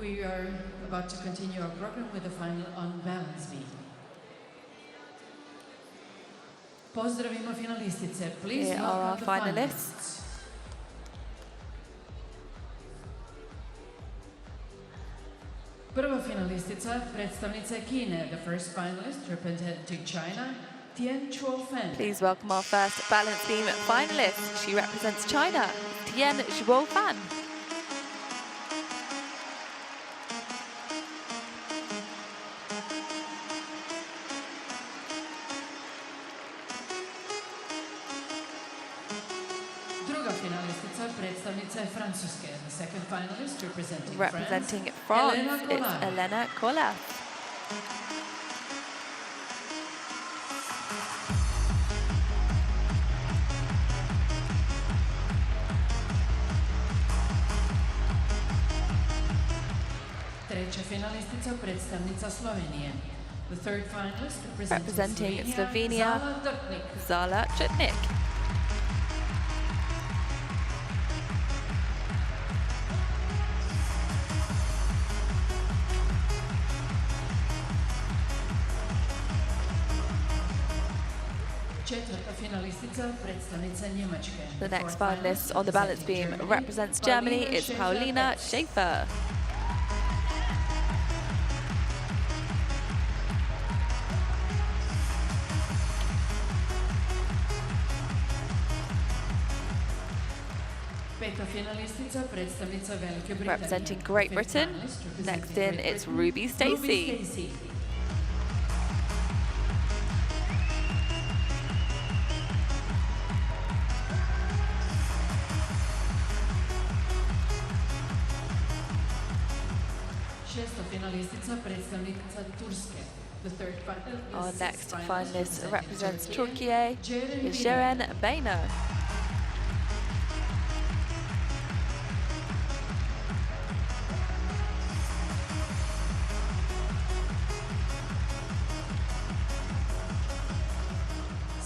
We are about to continue our program with the final on balance beam. Pozdravimo finalistice. Please Here are our welcome the finalists. Prva finalistica, predstavnica Kine, the first finalist representing China, Tian Chuofen. Please welcome our first balance beam finalist. She represents China, Tian Chuofen. Druga finalistica, predstavnica je Francuske, the second finalist Representing France, it's Elena Kolar. Treća finalistica, predstavnica Slovenije. The third finalist Representing Slovenia, Zala Drtnik. Zala Drtnik. Četvrta finalistica, predstavnica Njemačke. The next finalist on the balance beam represents Germany. It's Paulina Schaefer. Peta finalistica, predstavnica Velike Britanije. Representing Great Britain. Next in, it's Ruby Stacey. Šesta finalistica, predstavnica Turske. The third finalist. Our next finalist represents Turkey. It's Jeren Beyno.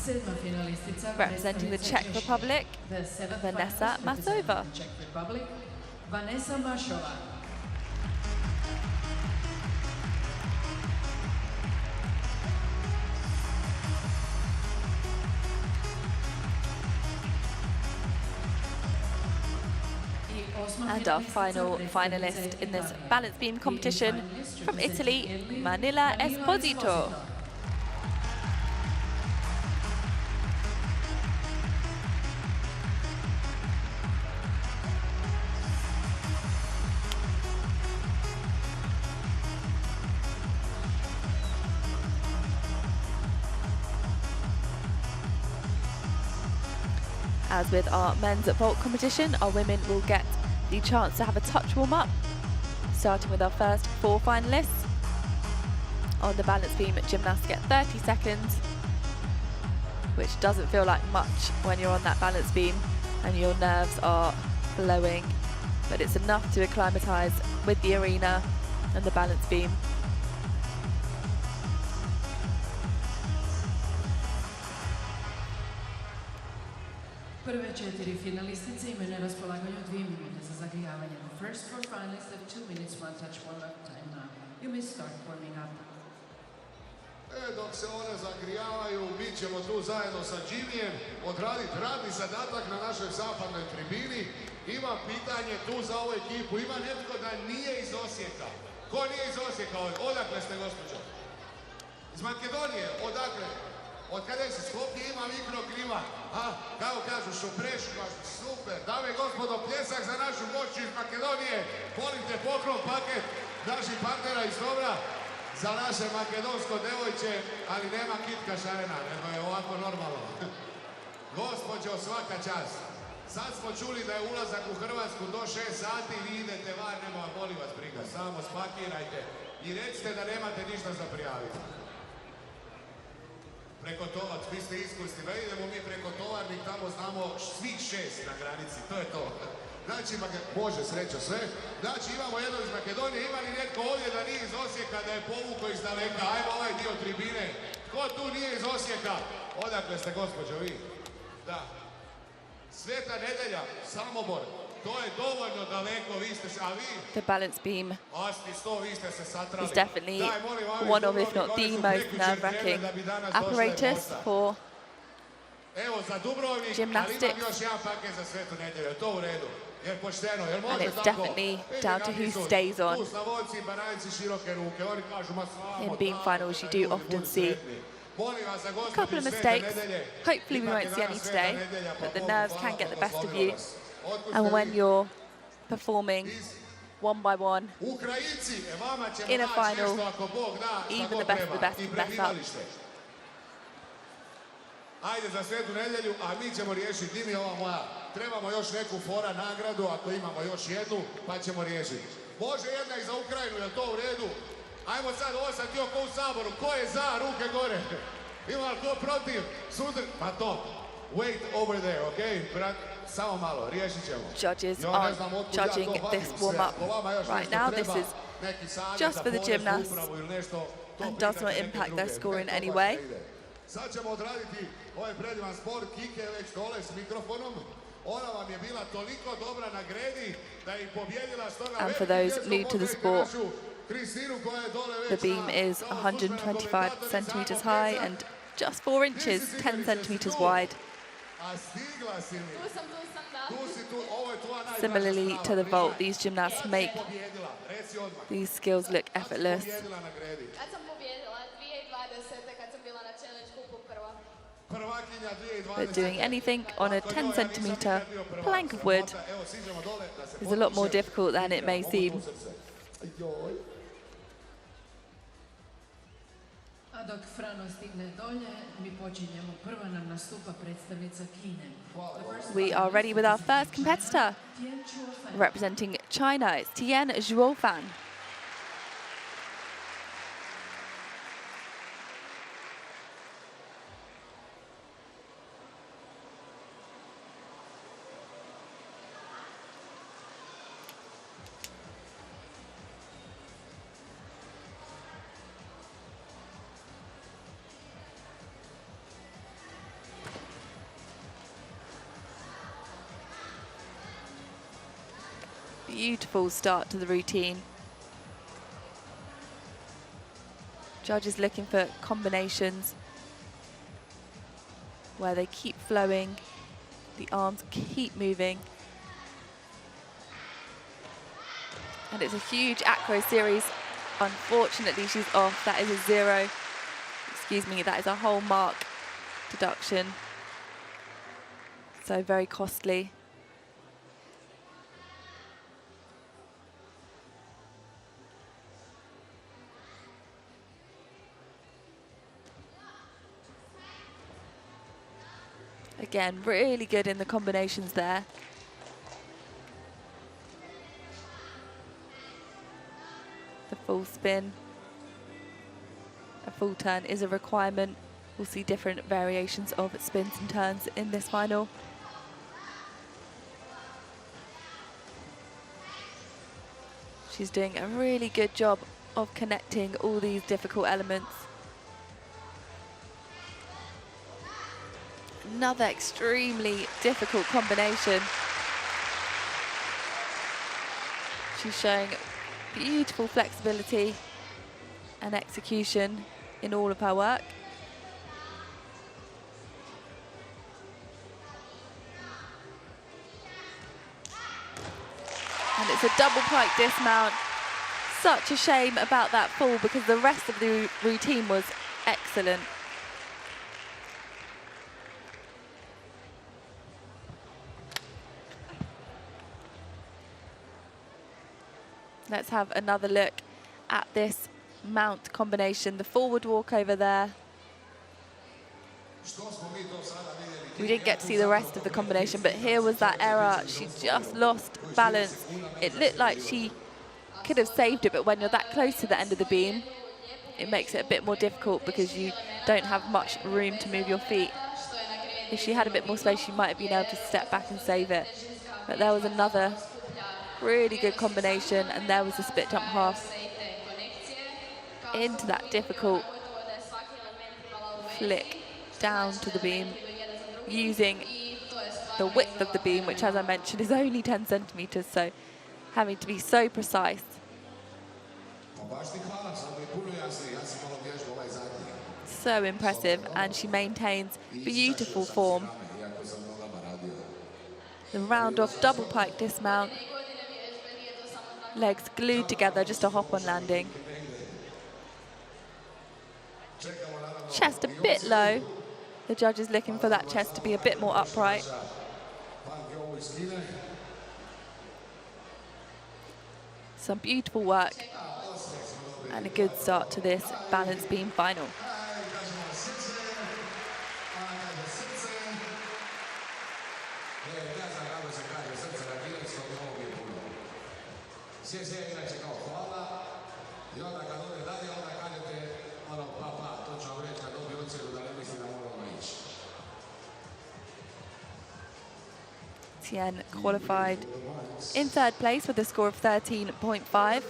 Sedma finalistica, Representing the Czech Republic, the seventh Vanessa finalist Masova. representing the Czech Republic, Vanessa Masova. And our final finalist in this balance beam competition from Italy, Manila Esposito. As with our men's vault competition, our women will get the chance to have a touch warm-up, starting with our first 4 finalists. On the balance beam, gymnasts get 30 seconds, which doesn't feel like much when you're on that balance beam and your nerves are flowing, but it's enough to acclimatise with the arena and the balance beam. Prve 4 finalistice imaju na raspolaganju 2 minute za zagrijavanje. The first 4 finalists have 2 minutes, one touch, one up time now. You may start warming up. Dok se one zagrijavaju, mi ćemo tu zajedno sa Jimmyjem odraditi radni zadatak na našoj zapadnoj tribini. Imam pitanje tu za ovu ekipu. Ima netko da nije iz Osijeka? Ko nije iz Osijeka? Odakle ste, gospođo? Iz Makedonije? Odakle? Od kada se Skopje ima mikroklimat? Kao kažu, šupreška, super. Dame i gospodo, pljesak za našu gošću iz Makedonije. Volite poklon paket naših partnera iz Dobra za naše makedonsko devojče, ali nema kitka šarena, nego je ovako normalno. Gospođo, svaka čast. Sad smo čuli da je ulazak u Hrvatsku do 6 sati, vi idete van, nema, molim vas briga, samo spakirajte i recite da nemate ništa za prijaviti. Preko toga, vi ste iskusni, da idemo mi preko tovarnik, tamo znamo svih 6 na granici, to je to. Znači, Bože, sreća sve. Znači, imamo jednog iz Makedonije, ima li netko ovdje da nije iz Osijeka, da je povukao iz daleka? Ajmo ovaj dio tribine. Tko tu nije iz Osijeka? Odakle ste, gospođo, vi? Da. Sveta Nedelja, Samobor. The balance beam is definitely one of, if not the most nerve-wracking apparatus for gymnastics. And it's definitely down to who stays on. In beam finals, you do often see a couple of mistakes. Hopefully we won't see any today, but the nerves can get the best of you. And when you're performing one by one in a final, even the best of the best can mess up. Ajde za Svetu nedjelju, a mi ćemo riješiti. Dimi, ova moja. Trebamo još neku fora nagradu, ako imamo još jednu, pa ćemo riješiti. Može jedna i za Ukrajinu, je li to u redu? Ajmo sad, ovo sam htio ko u Saboru. Ko je za? Ruke gore. Ima li ko protiv? Suzdr... Pa to. Wait over there, okay? Samo malo, riješit ćemo. Judges aren't judging this warm-up right now. This is just for the gymnasts and does not impact their score in any way. Sad ćemo odraditi ovaj predivan sport. Kike je već dole s mikrofonom. Ona vam je bila toliko dobra na gredi da je pobjedila. And for those new to the sport, the beam is 125 centimeters high and just 4 inches, 10 centimeters wide. Similarly to the vault, these gymnasts make these skills look effortless. But doing anything on a 10 centimeter plank of wood is a lot more difficult than it may seem. A dok Frano stigne dolje, mi počinjemo. Prva nam nastupa predstavnica Kine. We are ready with our first competitor. Representing China, it's Tian Zhuofan. Beautiful start to the routine. Judges looking for combinations where they keep flowing, the arms keep moving. And it's a huge acro series. Unfortunately, she's off. That is a 0. Excuse me, that is a whole mark deduction. So very costly. Again, really good in the combinations there. The full spin, a full turn is a requirement. We'll see different variations of spins and turns in this final. She's doing a really good job of connecting all these difficult elements. Another extremely difficult combination. She's showing beautiful flexibility and execution in all of her work. And it's a double pike dismount. Such a shame about that fall because the rest of the routine was excellent. Let's have another look at this mount combination. The forward walkover there. We didn't get to see the rest of the combination, but here was that error. She just lost balance. It looked like she could have saved it, but when you're that close to the end of the beam, it makes it a bit more difficult because you don't have much room to move your feet. If she had a bit more space, she might have been able to step back and save it. But there was another really good combination, and there was a split jump half into that difficult flick down to the beam, using the width of the beam, which, as I mentioned, is only 10 centimeters, so having to be so precise. So impressive, and she maintains beautiful form. The round off double pike dismount, legs glued together, just a hop on landing. Chest a bit low. The judge is looking for that chest to be a bit more upright. Some beautiful work and a good start to this balance beam final. Tien qualified in third place with a score of 13.5.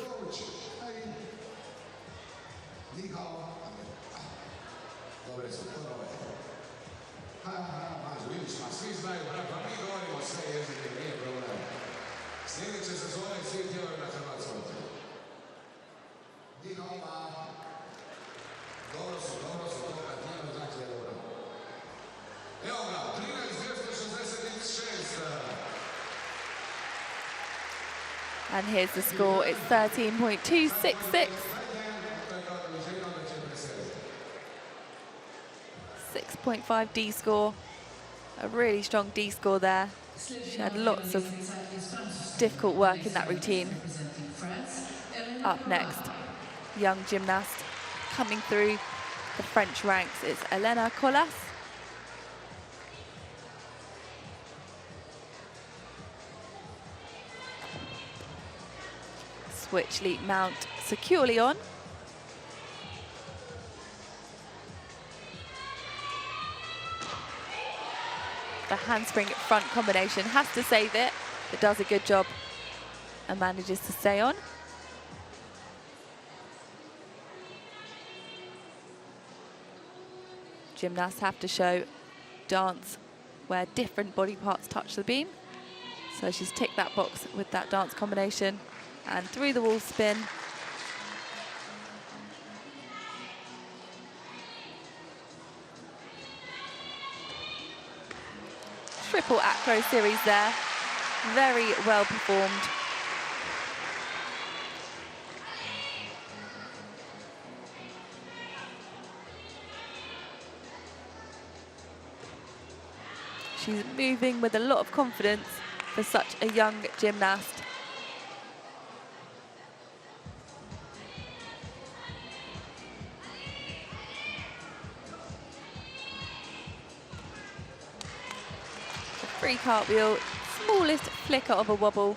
And here's the score, it's 13.266. 6.5 D score, a really strong D score there. She had lots of difficult work in that routine. Up next, young gymnast coming through the French ranks, it's Elena Colas. Switch leap mount securely on. The handspring front combination has to save it, but does a good job and manages to stay on. Gymnasts have to show dance where different body parts touch the beam. So she's ticked that box with that dance combination. And through the wall spin. Triple acro series there. Very well performed. She's moving with a lot of confidence for such a young gymnast. Free cartwheel, smallest flicker of a wobble.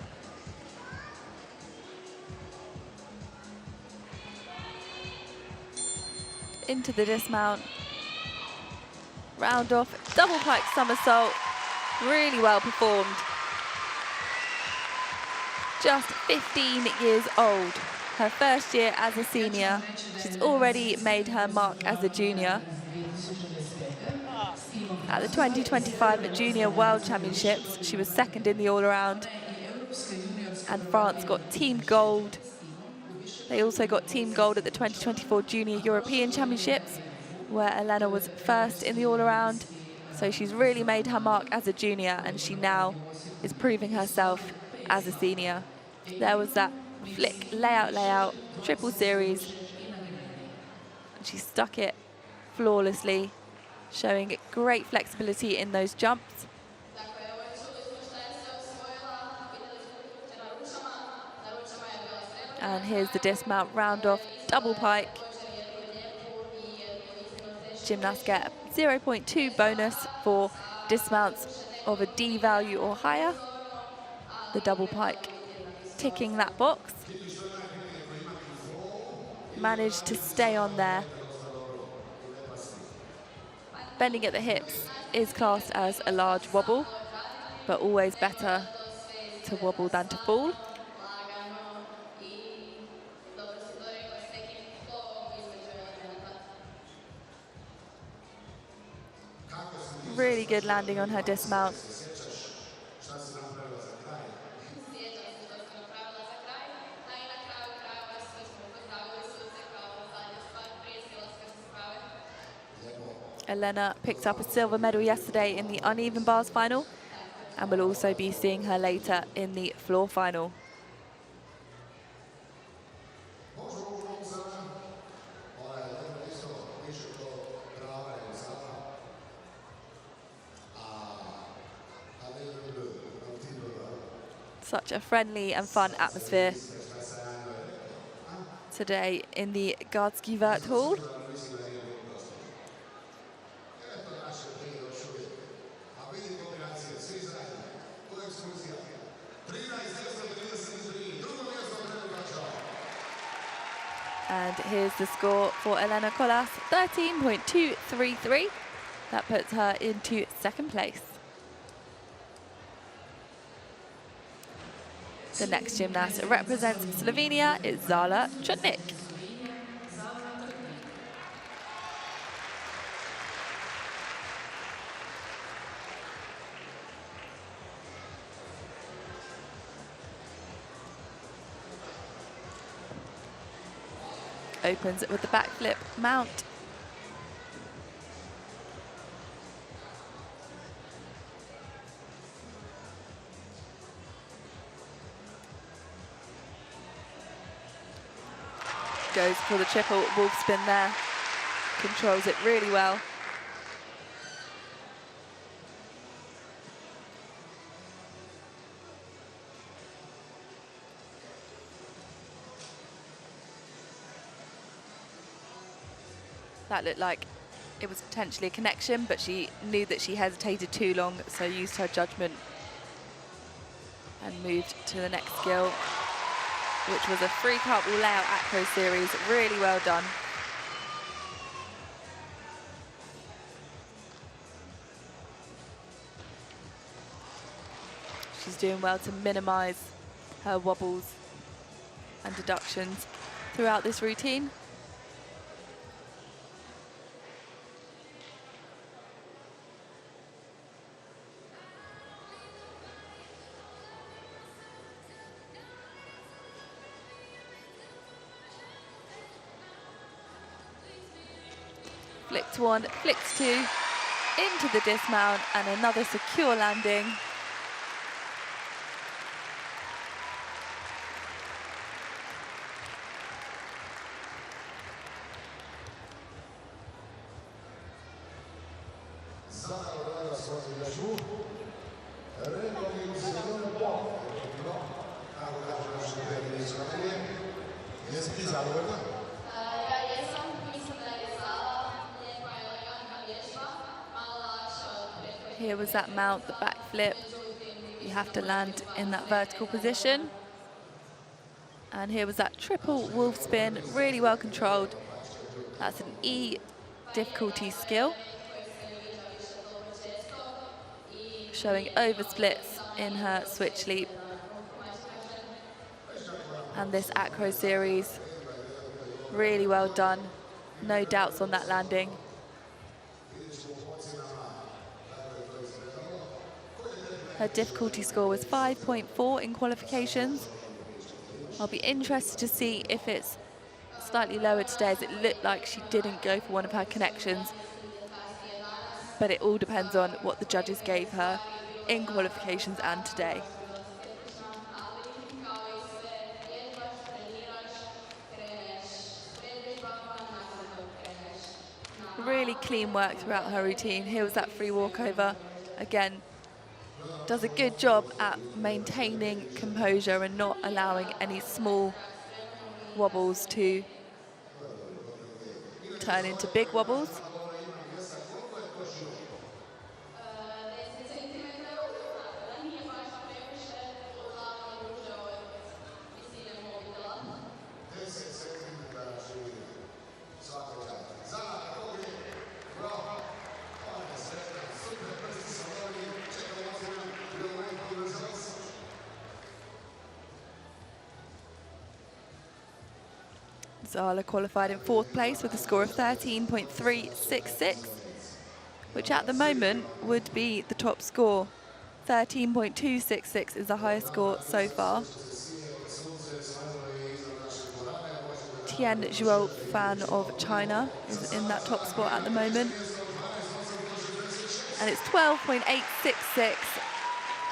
Into the dismount. Round off, double pike somersault. Really well performed. Just 15 years old. Her first year as a senior. She's already made her mark as a junior. At the 2025 Junior World Championships, she was second in the all-around. And France got team gold. They also got team gold at the 2024 Junior European Championships, where Elena was first in the all-around. So she's really made her mark as a junior, and she now is proving herself as a senior. There was that flick, layout, triple series. And she stuck it flawlessly, showing great flexibility in those jumps. And here's the dismount, round off, double pike. Gymnasts get a 0.2 bonus for dismounts of a D value or higher. The double pike ticking that box. Managed to stay on there. Bending at the hips is classed as a large wobble, but always better to wobble than to fall. Really good landing on her dismount. Elena picked up a silver medal yesterday in the uneven bars final, and we'll also be seeing her later in the floor final. Such a friendly and fun atmosphere today in the Gardski Vert Hall. And here's the score for Elena Kolas, 13.233. That puts her into second place. The next gymnast represents Slovenia is Zala Chutnik. Opens with the backflip mount. Goes for the triple wolf spin there. Controls it really well. That looked like it was potentially a connection, but she knew that she hesitated too long, so used her judgment and moved to the next skill, which was a free cartwheel layout acro series. Really well done. She's doing well to minimize her wobbles and deductions throughout this routine. Flicked one, flicked two, into the dismount, and another secure landing. Here was that mount, the back flip. You have to land in that vertical position. And here was that triple wolf spin, really well controlled. That's an E difficulty skill. Showing over splits in her switch leap. And this acro series, really well done. No doubts on that landing. Her difficulty score was 5.4 in qualifications. I'll be interested to see if it's slightly lower today, as it looked like she didn't go for one of her connections. But it all depends on what the judges gave her in qualifications and today. Really clean work throughout her routine. Here was that free walkover. Again, does a good job at maintaining composure and not allowing any small wobbles to turn into big wobbles. Zala qualified in fourth place with a score of 13.366, which at the moment would be the top score. 13.266 is the highest score so far. Tian Zhuo Fan of China is in that top spot at the moment. And it's 12.866,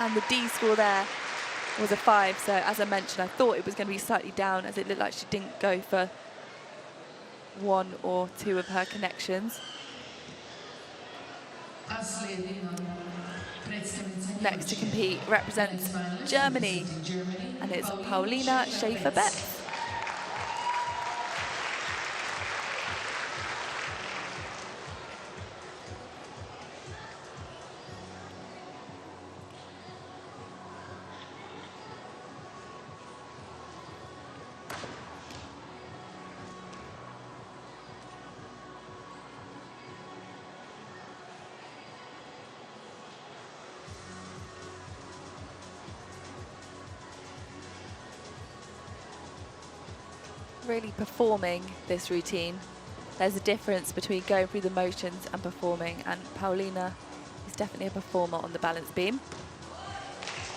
and the D score there was a 5. So as I mentioned, I thought it was going to be slightly down, as it looked like she didn't go for 1 or 2 of her connections. Next to compete represents Germany, and it's Paulina Schäfer-Betz. Really performing this routine. There's a difference between going through the motions and performing, and Paulina is definitely a performer on the balance beam.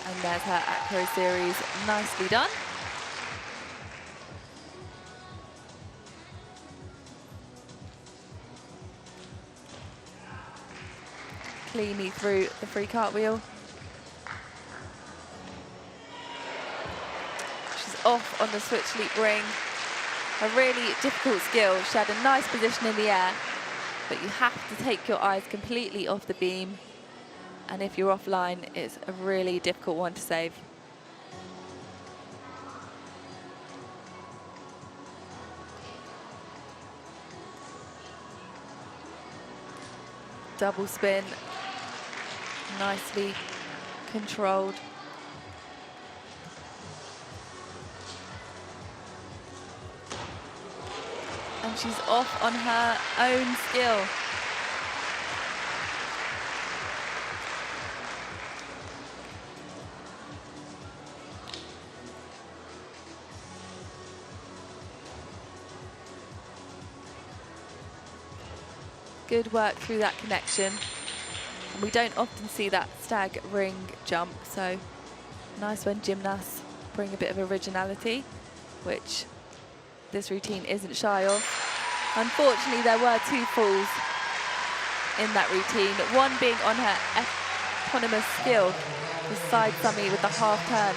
And there's her acro series, nicely done. Cleanly through the free cartwheel. She's off on the switch leap ring. A really difficult skill. She had a nice position in the air, but you have to take your eyes completely off the beam. And if you're offline, it's a really difficult one to save. Double spin, nicely controlled. And she's off on her own skill. Good work through that connection. And we don't often see that stag ring jump, so nice when gymnasts bring a bit of originality, which this routine isn't shy of. Unfortunately, there were 2 falls in that routine, one being on her eponymous skill, the side summy with the half turn.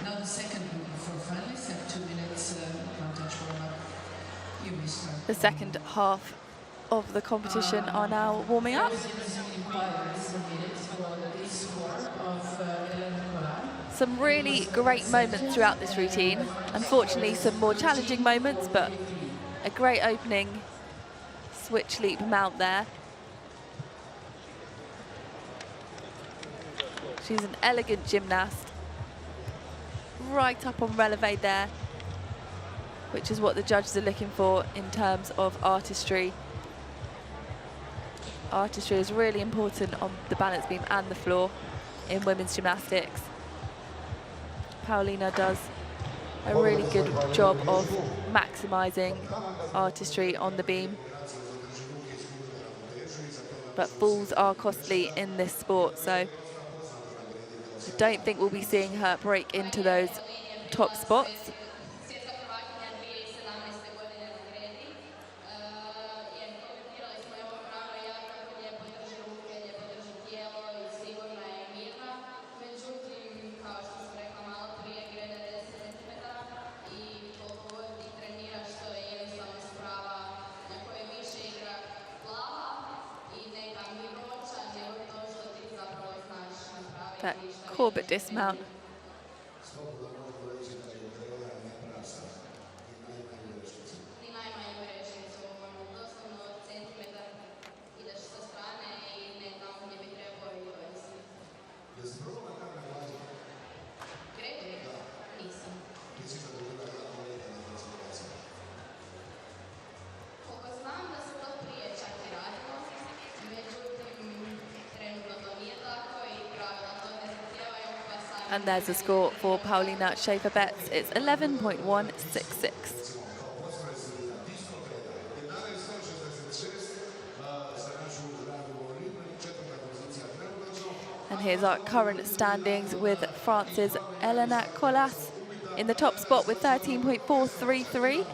Now the second group for finalists have 2 minutes one-touch warm-up. You may start. The second half of the competition are now warming up. Some really great moments throughout this routine. Unfortunately, some more challenging moments, but a great opening switch leap mount there. She's an elegant gymnast. Right up on releve there, which is what the judges are looking for in terms of artistry. Artistry is really important on the balance beam and the floor in women's gymnastics. Paulina does a really good job of maximising artistry on the beam. But falls are costly in this sport, so I don't think we'll be seeing her break into those top spots. That Corbett dismount. And there's a score for Paulina Schäfer-Betz. It's 11.166. And here's our current standings with France's Elena Colas in the top spot with 13.433.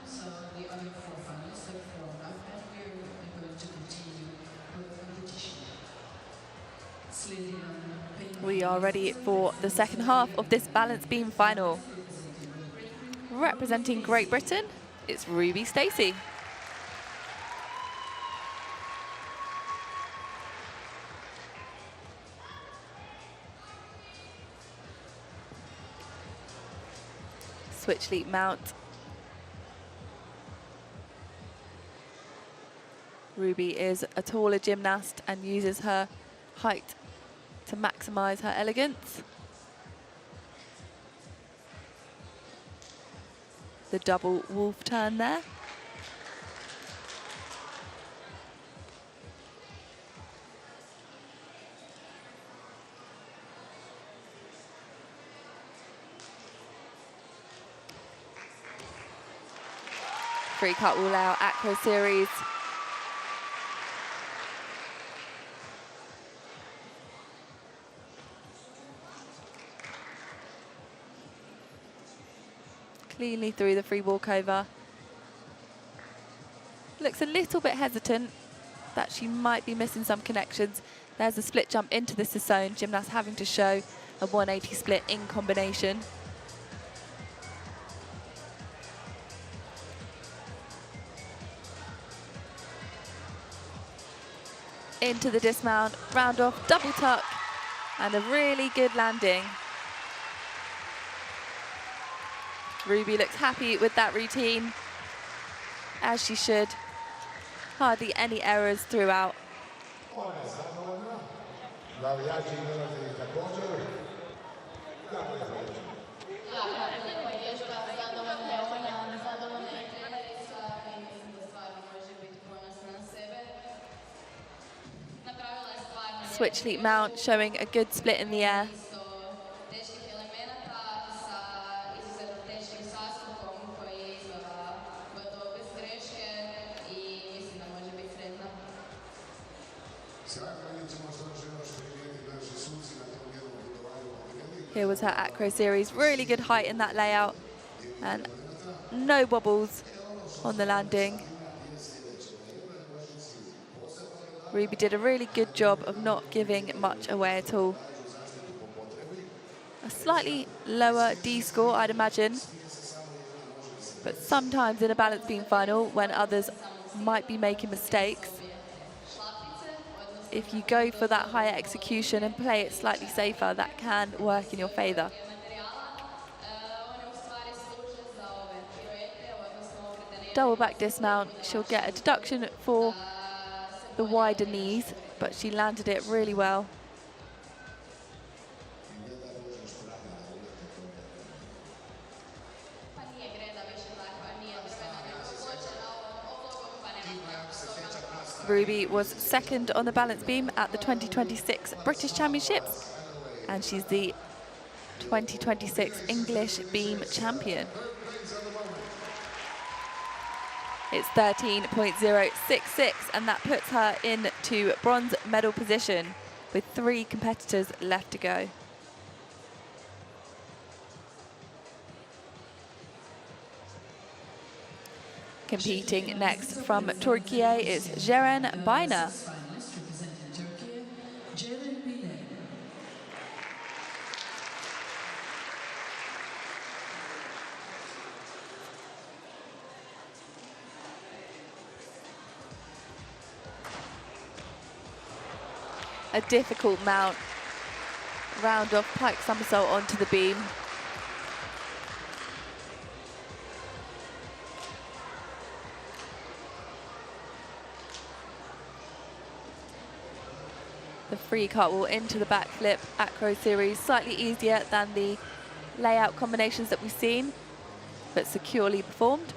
So the other 4 finalists have formed up, and we're going to continue with the competition. We are ready for the second half of this balance beam final. Representing Great Britain, it's Ruby Stacey. Switch leap mount. Ruby is a taller gymnast and uses her height to maximise her elegance. The double wolf turn there. Free cut will allow acro series. Cleanly through the free walkover. Looks a little bit hesitant that she might be missing some connections. There's a split jump into the Sassone, gymnast having to show a 180 split in combination. Into the dismount, round off, double tuck, and a really good landing. Ruby looks happy with that routine, as she should. Hardly any errors throughout. Switch leap mount showing a good split in the air. Here was her acro series, really good height in that layout and no wobbles on the landing. Ruby did a really good job of not giving much away at all. A slightly lower D score, I'd imagine, but sometimes in a balance beam final, when others might be making mistakes, if you go for that higher execution and play it slightly safer, that can work in your favour. Double back dismount, she'll get a deduction for the wider knees, but she landed it really well. Ruby was second on the balance beam at the 2026 British Championships, and she's the 2026 English Beam Champion. It's 13.066, and that puts her into bronze medal position with 3 competitors left to go. Competing next from Turkey is Ceren Bayna. A difficult mount. Round off pike somersault onto the beam. The free cartwheel into the backflip acro series, slightly easier than the layout combinations that we've seen, but securely performed.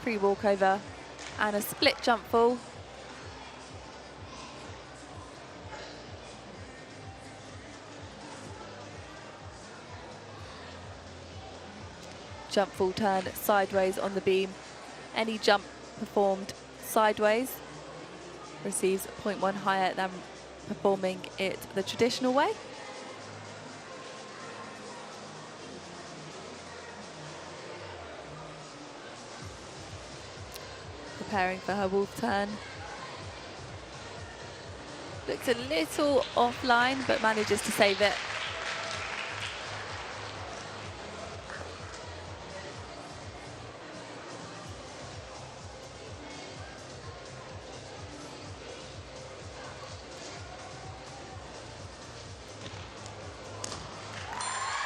Free walkover and a split jump fall. Jump full turn sideways on the beam. Any jump performed sideways receives 0.1 higher than performing it the traditional way. Preparing for her wolf turn. Looks a little offline, but manages to save it.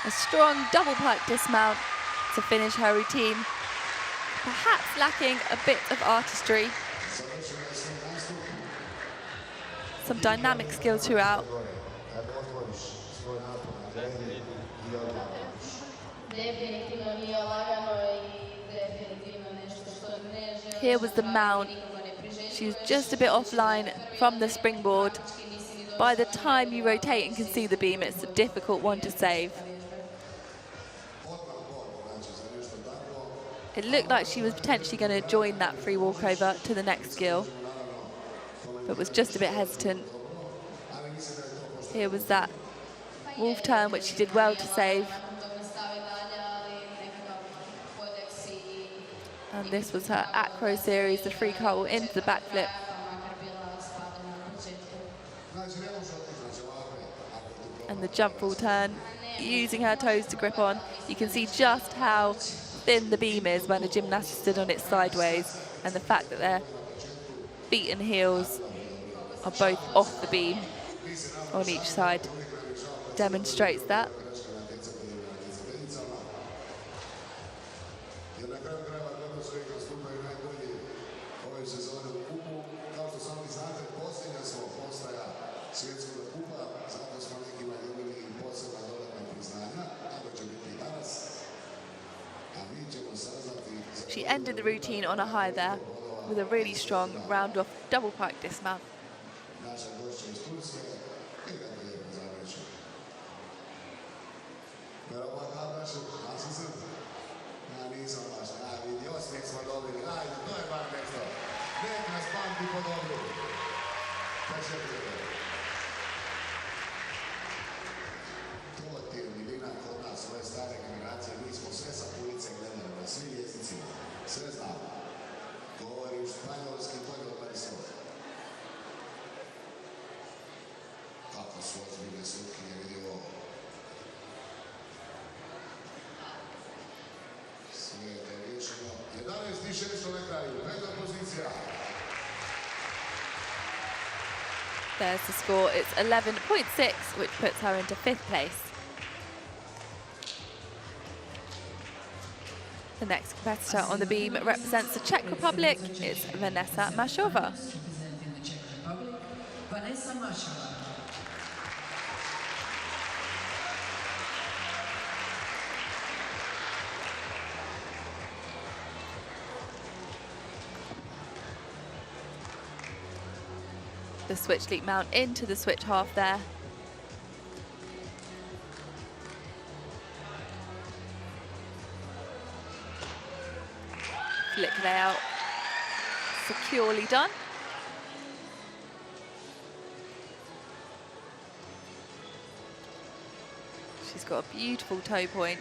A strong double pike dismount to finish her routine. Perhaps lacking a bit of artistry. Some dynamic skills throughout. Here was the mount. She was just a bit offline from the springboard. By the time you rotate and can see the beam, it's a difficult one to save. It looked like she was potentially going to join that free walkover to the next skill, but was just a bit hesitant. Here was that wolf turn, which she did well to save. And this was her acro series, the free cartwheel into the backflip. And the jump full turn, using her toes to grip on. You can see just how thin the beam is when a gymnast stood on it sideways, and the fact that their feet and heels are both off the beam on each side demonstrates that. She ended the routine on a high there with a really strong round-off double pike dismount. There's the score. It's 11.6, which puts her into 5th place. The next competitor on the beam represents the Czech Republic. It's Vanessa Mashova. The switch leap mount into the switch half there. Flick layout, securely done. She's got a beautiful toe point.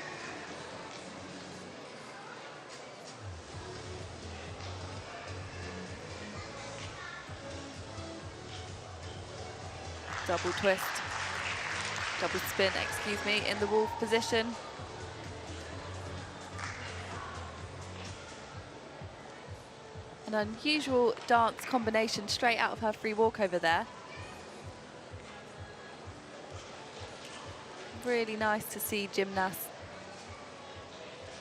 Double twist, double spin, excuse me, in the wolf position. An unusual dance combination straight out of her free walkover there. Really nice to see gymnasts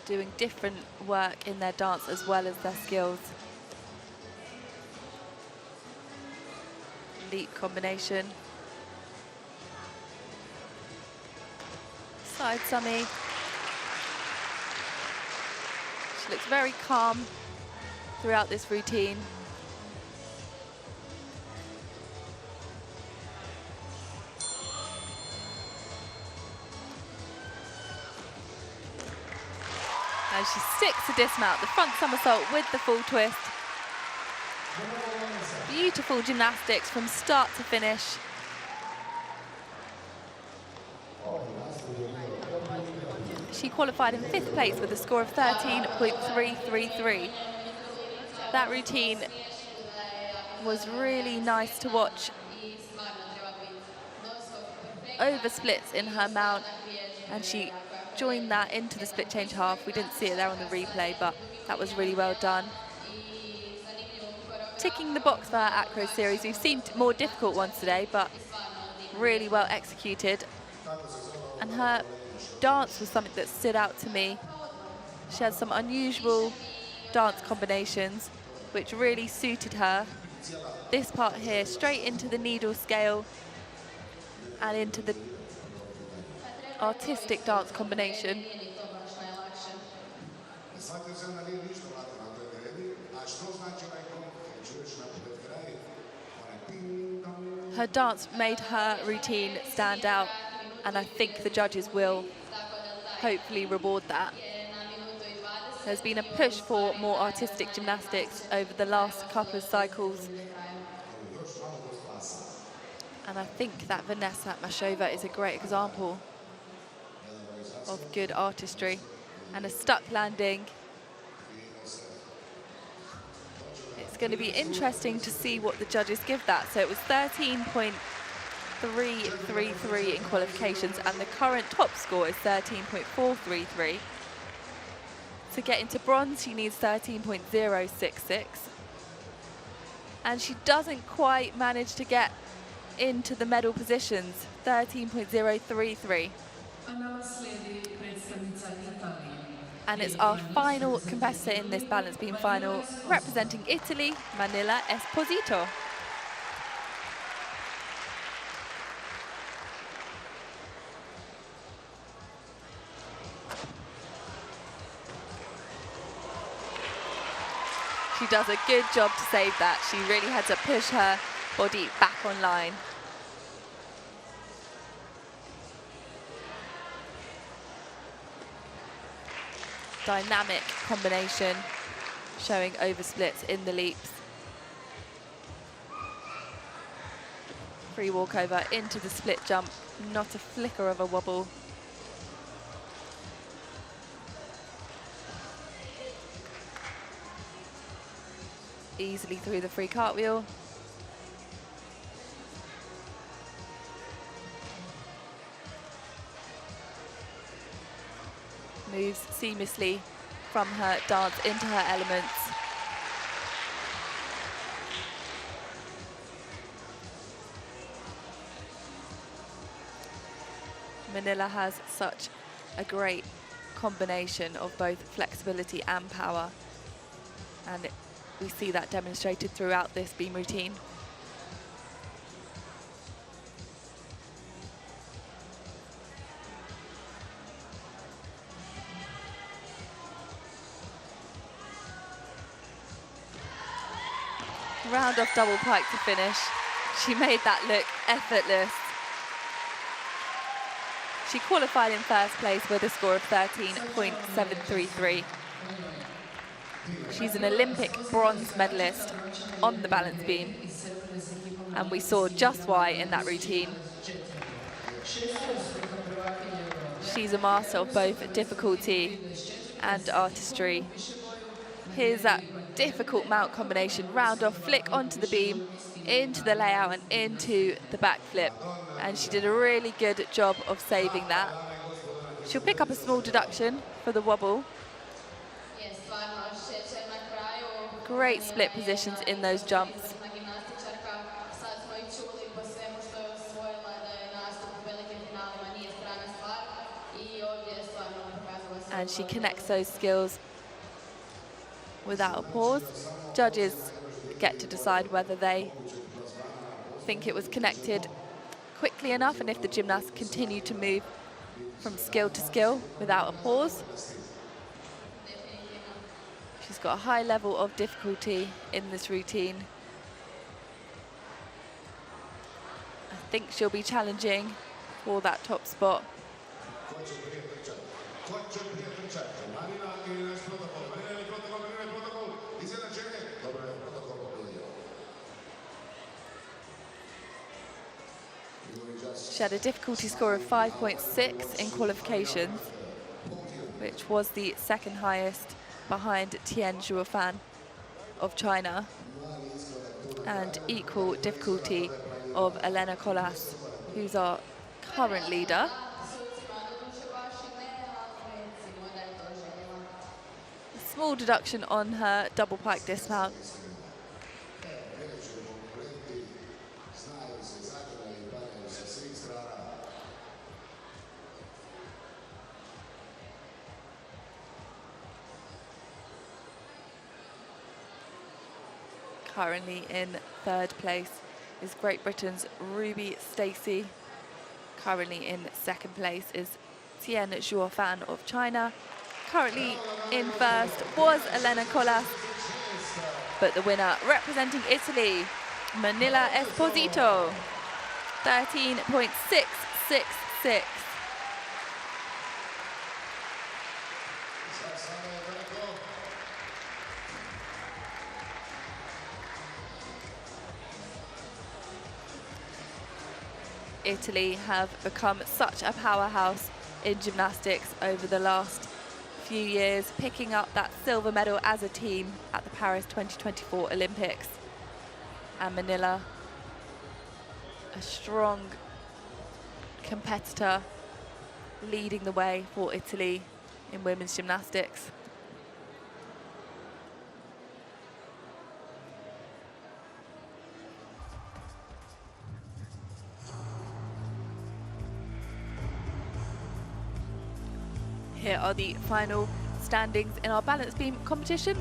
doing different work in their dance as well as their skills. Leap combination. Side summy. She looks very calm throughout this routine. And she sticks to dismount, the front somersault with the full twist. Beautiful gymnastics from start to finish. She qualified in 5th place with a score of 13.333. That routine was really nice to watch. Over splits in her mount, and she joined that into the split change half. We didn't see it there on the replay, but that was really well done. Ticking the box for her acro series. We've seen more difficult ones today, but really well executed. And her dance was something that stood out to me. She had some unusual dance combinations which really suited her. This part here, straight into the needle scale and into the artistic dance combination. Her dance made her routine stand out, and I think the judges will hopefully reward that. There's been a push for more artistic gymnastics over the last couple of cycles. And I think that Vanessa Mashova is a great example of good artistry. And a stuck landing. It's going to be interesting to see what the judges give that. So it was 13.333 in qualifications, and the current top score is 13.433. To get into bronze, she needs 13.066. And she doesn't quite manage to get into the medal positions, 13.033. And it's our final competitor in this balance beam final, representing Italy, Manila Esposito. She does a good job to save that. She really had to push her body back online. Dynamic combination, showing oversplits in the leaps. Free walkover into the split jump, not a flicker of a wobble. Easily through the free cartwheel. Moves seamlessly from her dance into her elements. Manila has such a great combination of both flexibility and power, and we see that demonstrated throughout this beam routine. Round off double pike to finish. She made that look effortless. She qualified in 1st place with a score of 13.733. She's an Olympic bronze medalist on the balance beam, and we saw just why in that routine. She's a master of both difficulty and artistry. Here's that difficult mount combination, round off, flick onto the beam, into the layout and into the backflip. And she did a really good job of saving that. She'll pick up a small deduction for the wobble. Great split positions in those jumps. And and she connects those skills without a pause. Judges get to decide whether they think it was connected quickly enough and if the gymnast continued to move from skill to skill without a pause. She's got a high level of difficulty in this routine. I think she'll be challenging for that top spot. She had a difficulty score of 5.6 in qualifications, which was the second highest behind Tian Zhuofan of China, and equal difficulty of Elena Colas, who's our current leader. A small deduction on her double pike dismount. Currently in third place is Great Britain's Ruby Stacey. Currently in second place is Tian Zhuofan of China. Currently in first was Elena Colas, but the winner representing Italy, Manila Esposito, 13.666. Italy have become such a powerhouse in gymnastics over the last few years, picking up that silver medal as a team at the Paris 2024 Olympics. And Manila, a strong competitor, leading the way for Italy in women's gymnastics. Here are the final standings in our balance beam competition,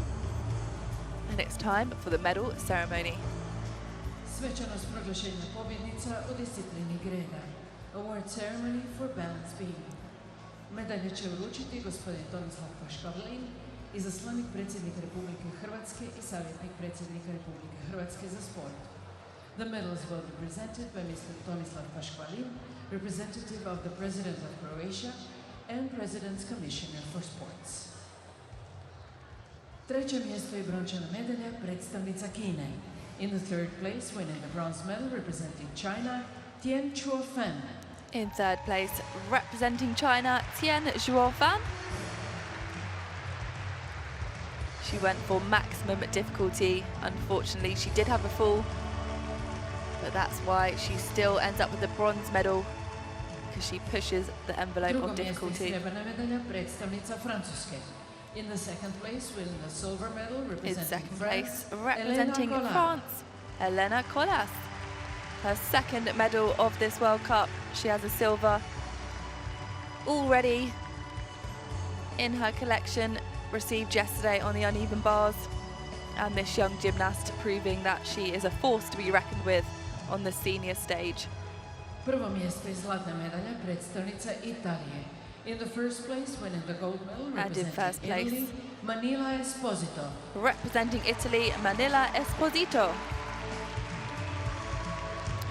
and it's time for the medal ceremony. Svečanost proglašenja pobjednica u disciplini greda. Award ceremony for balance beam. Medalje će uručiti gospodin Tomislav Paškavlin, izaslanik predsjednika Republike Hrvatske i savjetnik predsjednika Republike Hrvatske za sport. The medals will be presented by Mr. Tomislav Paškvalin, representative of the President of Croatia and President's Commissioner for Sports. Treće mjesto i brončana medalja predstavnica Kine. In the third place, winning the bronze medal representing China, Tian Zhuofan. In third place, representing China, Tian Zhuofan. She went for maximum difficulty. Unfortunately, she did have a fall, but that's why she still ends up with the bronze medal, because she pushes the envelope of difficulty. In the second place, winning the silver medal representing In second France, place, representing France, Elena Colas. Her second medal of this World Cup. She has a silver already in her collection, received yesterday on the uneven bars. And this young gymnast proving that she is a force to be reckoned with on the senior stage. Prvo mjesto i zlatna medalja predstavnica Italije. In the first place, winning the gold medal representing Italy, Manila Esposito. Representing Italy, Manila Esposito.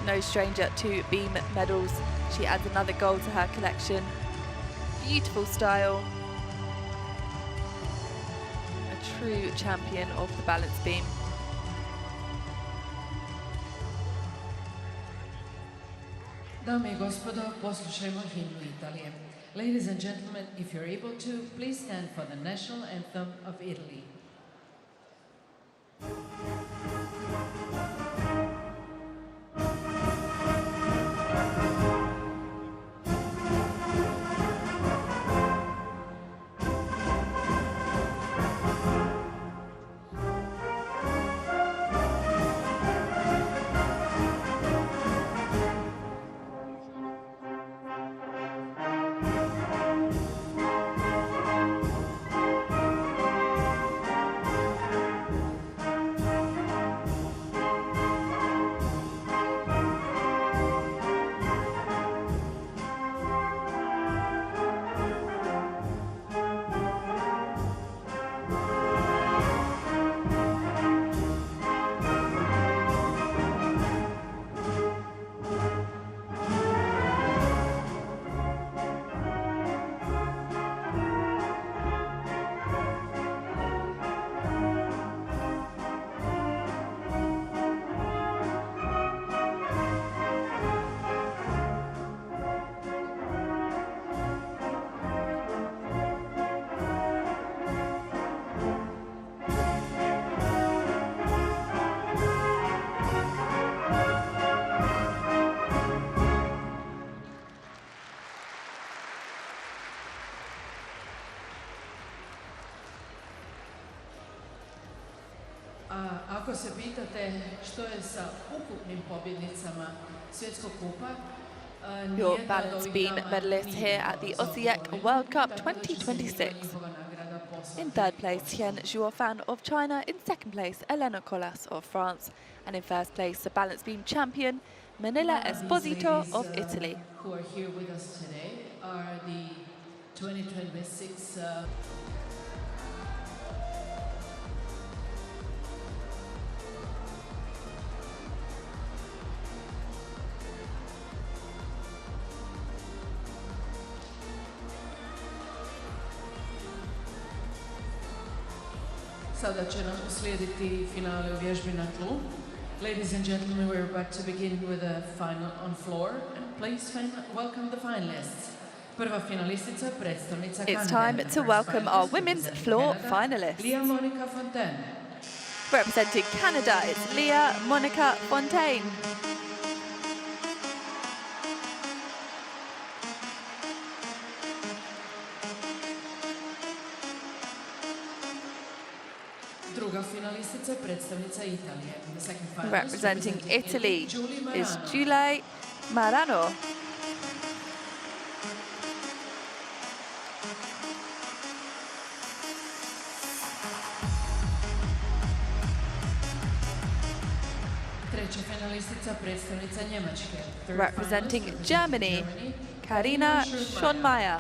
No stranger to beam medals. She adds another gold to her collection. Beautiful style. A true champion of the balance beam. Dame I gospodo, poslušajmo himnu Italije. Ladies and gentlemen, if you're able to, please stand for the national anthem of Italy. A ako se pitate što je sa ukupnim pobjednicama svjetskog kupa, Your balance beam medalist here at the Osijek World Cup 2026. In third place, Qian Zhuofan of China. In second place, Elena Colas of France. And in first place, the balance beam champion, Manila Esposito of Italy. Who are here with us today are the 2026 Sada će nam uslijediti finale u vježbi na tlu. Ladies and gentlemen, we're about to begin with a final on floor. And please welcome the finalists. Prva finalistica, predstavnica Kanade. It's time to welcome our women's floor finalists. Leah Monica Fontaine. Representing Canada, it's Leah Monica Fontaine. Druga finalistica, predstavnica Italije. The second finalist, Representing Italy is Giulia Marano. Treća finalistica, predstavnica Njemačke. Representing Germany, Karina Schonmeier.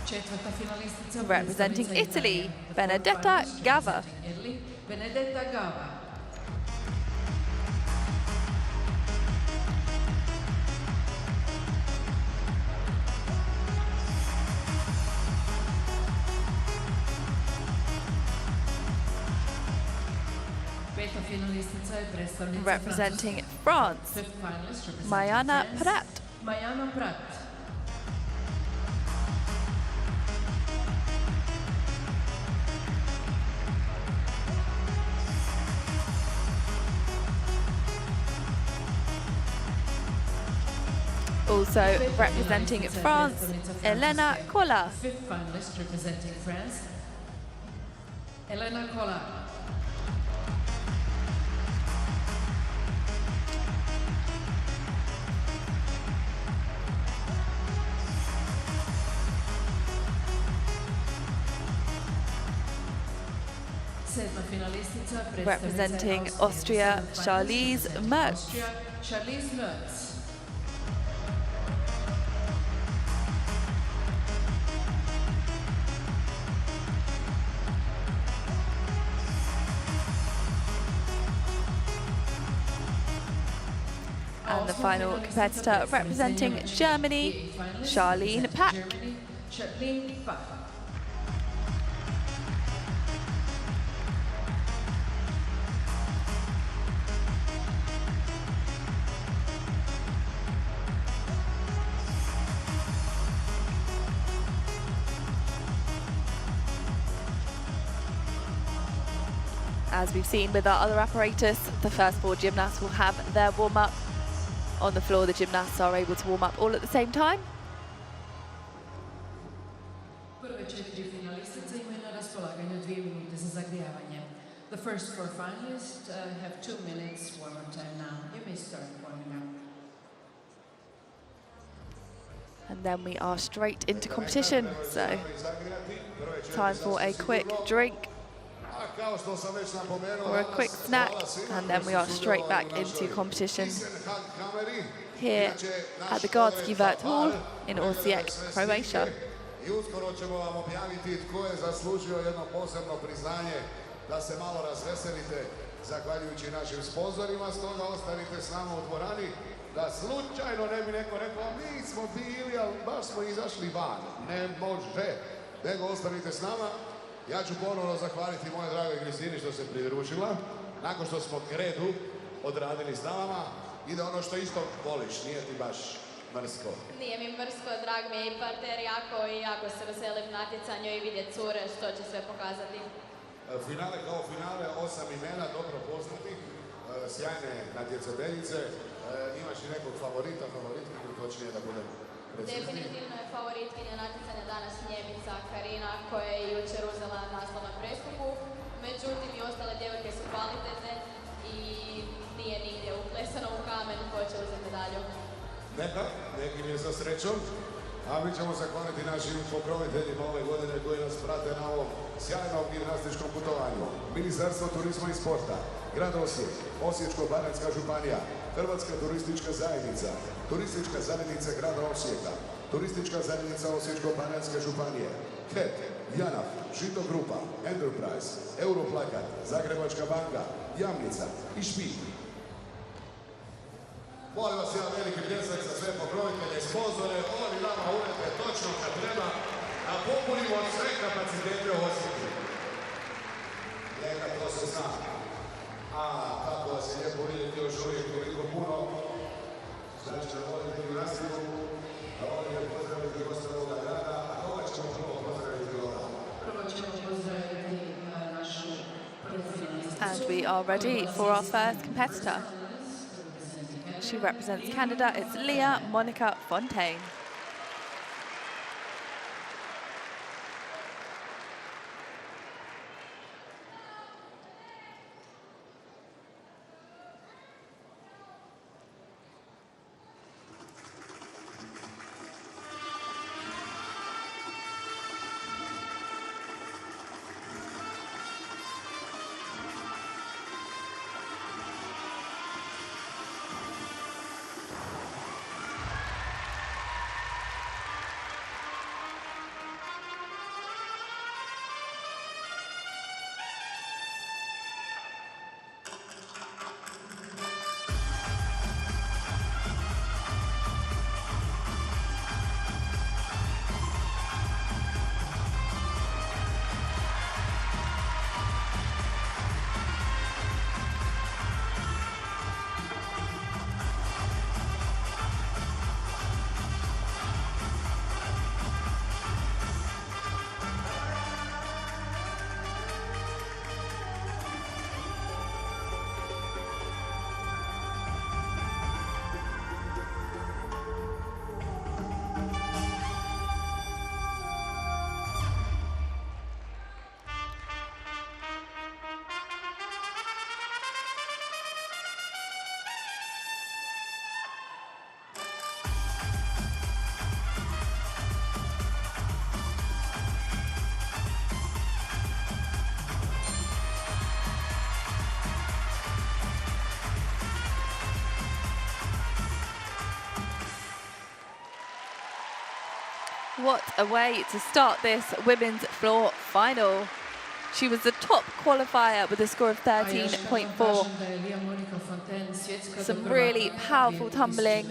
Četvrta finalistica, Representing Italy, Benedetta Gava. Benedetta Gava. Peta finalistica je predstavnica Representing France, Mayana Prat. Mayana Prat. Also representing France, Elena Colas. Fifth finalist representing France, Elena Colas. Sedma finalistica, Representing Austria, Charlize Mertz. Austria, Charlize Mertz. And the final competitor representing Germany, Charlene Pack. Charlene Pack. As we've seen with our other apparatus, the first four gymnasts will have their warm-up. On the floor, the gymnasts are able to warm up all at the same time. Prve četiri finalistice imaju na raspolaganju 2 minute za zagrijavanje. The first four finalists have 2 minutes warm-up time now. You may start warming up. And then we are straight into competition. So, time for a quick drink or a quick snack, and then we are straight back into competition here at the Gardski Vert Hall in Osijek, Croatia. I uskoro ćemo vam objaviti tko je zaslužio jedno posebno priznanje da se malo razveselite zahvaljujući našim sponzorima, stoga ostanite s nama u dvorani da slučajno ne bi neko rekao mi smo bili, ali baš smo izašli van. Ne može, nego ostanite s nama. Ja ću ponovno zahvaliti moje dragoj Kristini što se pridružila. Nakon što smo kredu odradili s nama, ide ono što isto voliš, nije ti baš mrsko. Nije mi mrsko, drag mi je i parter jako i jako se veselim natjecanju i vidjeti cure što će sve pokazati. Finale kao finale, 8 imena dobro poznatih. sjajne natjecateljice. Imaš i nekog favoritkinju, točnije da budem precizniji? Definitivno je favoritkinja natjecanja danas Njemica Karina, koja je jučer uzela naslov na preskoku. Međutim, i ostale djevojke su kvalitetne i nije nigdje uklesano u kamen ko će uzeti medalju. Neka, nekim je sa srećom. A mi ćemo zahvaliti našim pokroviteljima ove godine koji nas prate na ovom sjajnom gimnastičkom putovanju. Ministarstvo turizma i sporta, grad Osijek, Osječko-baranjska županija, Hrvatska turistička zajednica, turistička zajednica grada Osijeka, turistička zajednica Osječko-baranjske županije, HEP, JANAF, Žito grupa, Enterprise, Europlakat, Zagrebačka banka, Jamnica i Špik. Molim vas jedan veliki pljesak za sve pokrovitelje i sponzore. Oni nama urede točno kad treba da popunimo sve kapacitete u Osijeku. Neka to se zna. A kako vas je lijepo vidjeti još uvijek toliko puno. Znači ćemo voditi gimnastiku, a ovdje pozdraviti goste ovoga grada, a koga ćemo prvo pozdraviti ovdje? Prvo ćemo pozdraviti našu predsjednicu. And we are ready for our first competitor. She represents Canada. It's Leah Monica Fontaine. What a way to start this women's floor final. She was the top qualifier with a score of 13.4. Some really powerful tumbling.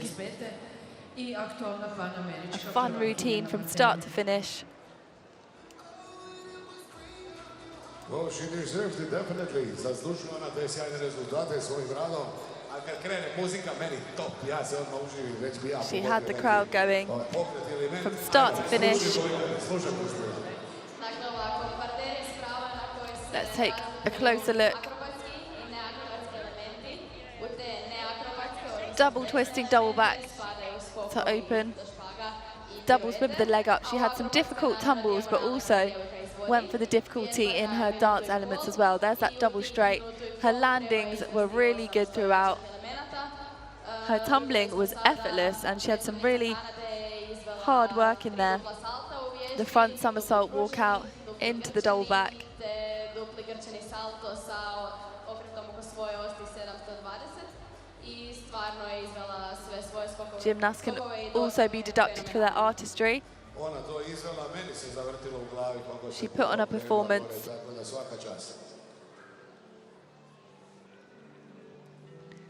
A fun routine from start to finish. Well, she deserves it definitely. Zaslužuje ona te sjajne rezultate svojim radom. A kad krene muzika, meni top. Ja se odmah uživim, već bi ja. She had the crowd going from start to finish. Let's take a closer look. Double twisting, double back to open. Double spin with the leg up. She had some difficult tumbles, but also went for the difficulty in her dance elements as well. There's that double straight. Her landings were really good throughout. Her tumbling was effortless and she had some really hard work in there. The front somersault walk out into the double back. Gymnasts can also be deducted for their artistry. She put on a performance.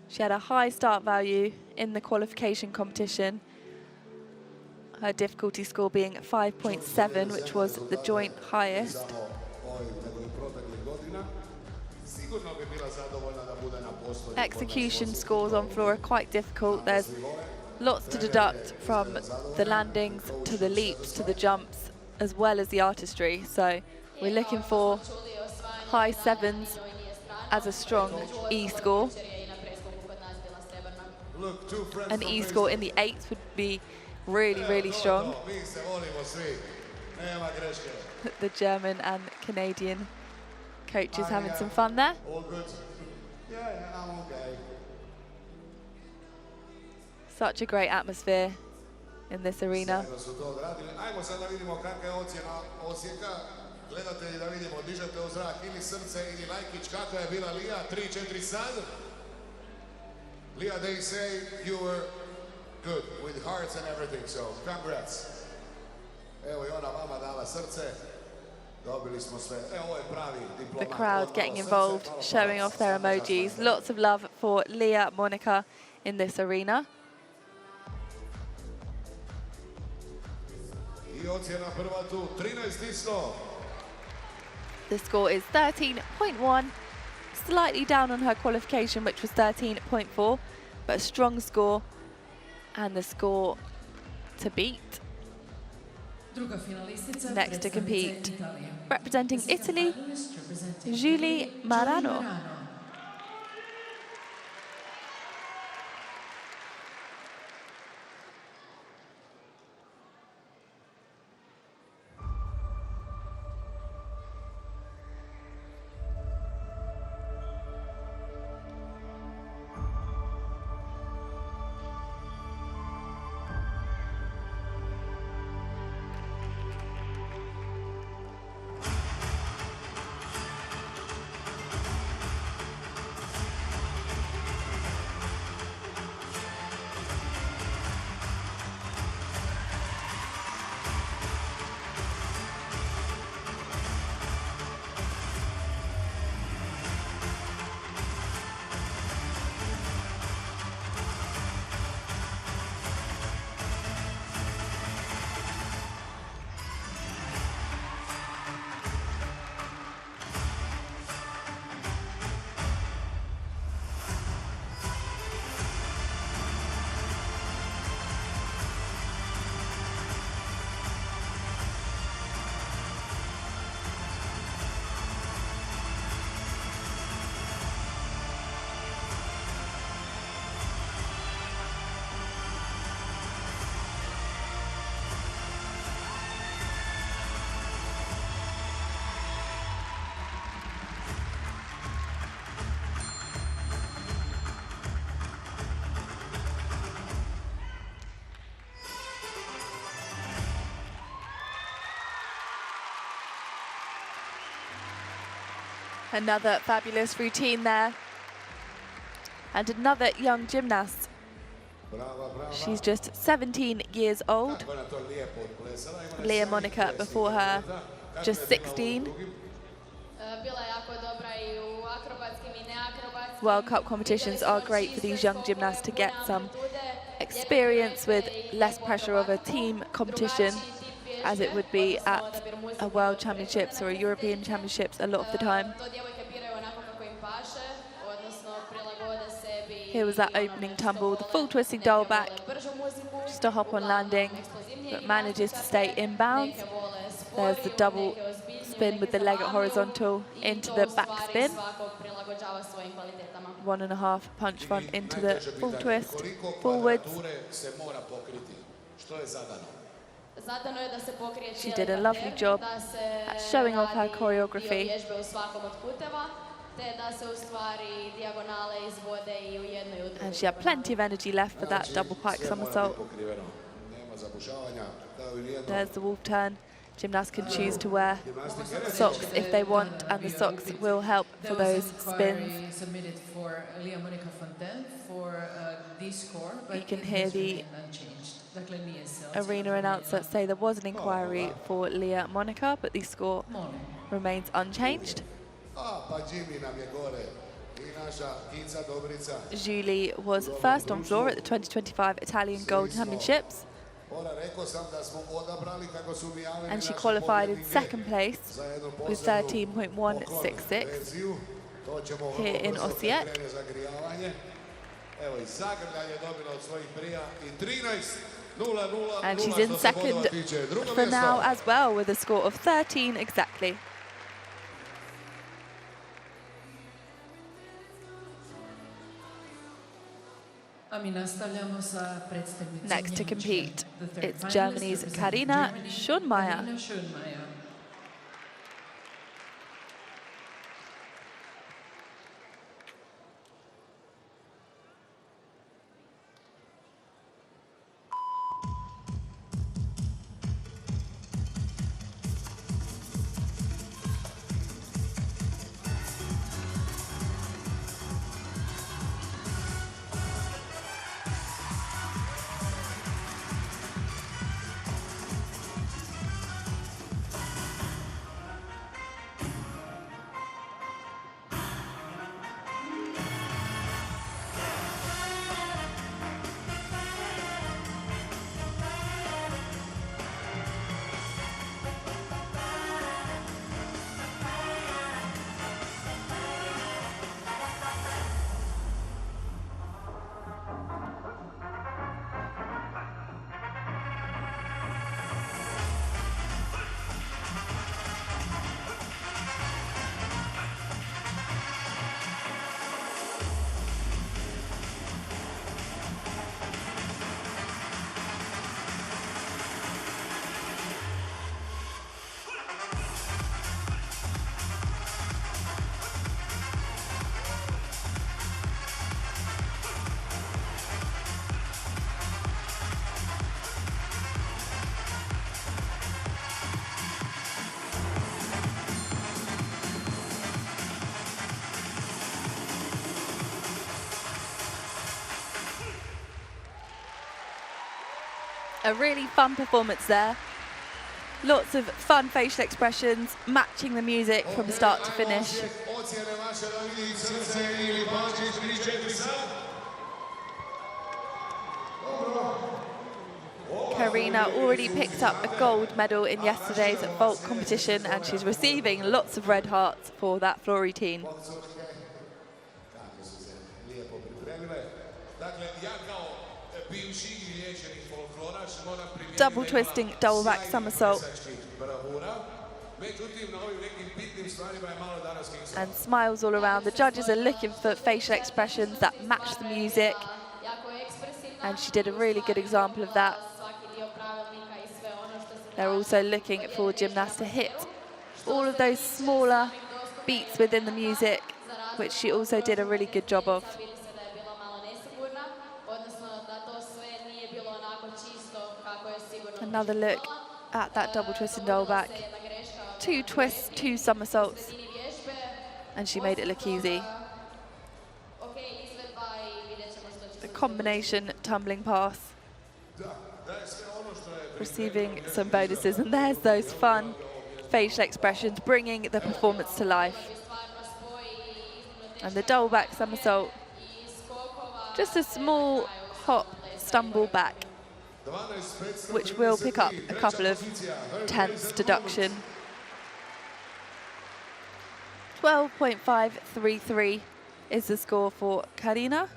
She had a high start value in the qualification competition. Her difficulty score being 5.7, which was the joint highest. Execution scores on floor are quite difficult. There's lots to deduct from the landings to the leaps to the jumps, as well as the artistry. So we're looking for high sevens as a strong E score. Look, two friends An from E score in Facebook. the 8s would be really, really strong. Mi se volimo svi. Nema greške. The German and Canadian coaches having some fun there. All good. Yeah, I'm okay. Such a great atmosphere in this arena. Sjajno su to odradili. Ajmo sad da vidimo kakva je ocjena Osijeka. Gledatelji da vidimo, dižete u zrak ili srce ili lajkić. Kako je bila Lija? 3-4 sad. Lija, they say you were good with hearts and everything, so congrats. Evo i ona vama dala srce. Dobili smo sve. Evo, ovo je pravi diplomat. The crowd getting involved, showing off their emojis. Lots of love for Leah Monica in this arena. I ocjena prva tu, 13 isto. The score is 13.1, slightly down on her qualification, which was 13.4, but a strong score and the score to beat. Druga finalistica Next to compete, Italije. representing The second Italy, finalist representing Julie Marano. Another fabulous routine there. And another young gymnast. Brava, brava. She's just 17 years old. Kako je na to lijepo odplesala. Ima Leah sjajni Monica ples. before her, Kako just je bila u 16. drugim? Bila je jako dobra i u akrobatskim i neakrobatskim. World Cup competitions are great for these young gymnasts to get some experience with less pressure of a team competition, as it would be at a World Championships or a European Championships a lot of the time. To djevojke biraju onako kako im paše, odnosno prilagode sebi. Here was that opening tumble, the full twisting double back, just a hop on landing, but manages to stay inbounds. There's the double spin with the leg at horizontal into the back spin. 1.5 punch front into the full twist, forwards. She did a lovely job at showing off her choreography. And she had plenty of energy left for that double pike somersault. There's the wolf turn. Gymnasts can choose to wear socks if they want, and the socks will help for those spins. Submitted for Leah Monica Fontaine for D score, but You can it hear has the remained unchanged. Dakle, nije se arena ocjena announcer promijenila. say there was an inquiry for Leah Monica, but the score Molim. remains unchanged. Pa Jimmy nam je gore. I naša Kica Dobrica. Julie was first on floor at the 2025 Italian Gold Championships, Ona, rekao sam da smo odabrali kako su mi javili and she naše qualified in pobjednike second place za jednu with posebnu 13.166. verziju. To ćemo here vrlo in brzo kad Osijek. krene zagrijavanje. Evo i zagrljanje dobila od svojih prija i 13:00 And she's in što se second bodova tiče. Drugo for mjesto. now as well with a score of 13 exactly. Next to compete, it's Germany's Karina Schönmeier. A really fun performance there. Lots of fun facial expressions, matching the music from start to finish. Karina already picked up a gold medal in yesterday's vault competition, and she's receiving lots of red hearts for that floor routine. Double twisting, double back somersault. And smiles all around. The judges are looking for facial expressions that match the music. And she did a really good example of that. They're also looking for gymnasts to hit all of those smaller beats within the music, which she also did a really good job of. Another look at that double twist and double back. 2 twists, 2 somersaults, and she made it look easy. The combination tumbling pass, receiving some bonuses, and there's those fun facial expressions, bringing the performance to life. And the double back somersault, just a small hop, stumble back, which will pick up a couple of tenths deduction. 12.533 is the score for Karina.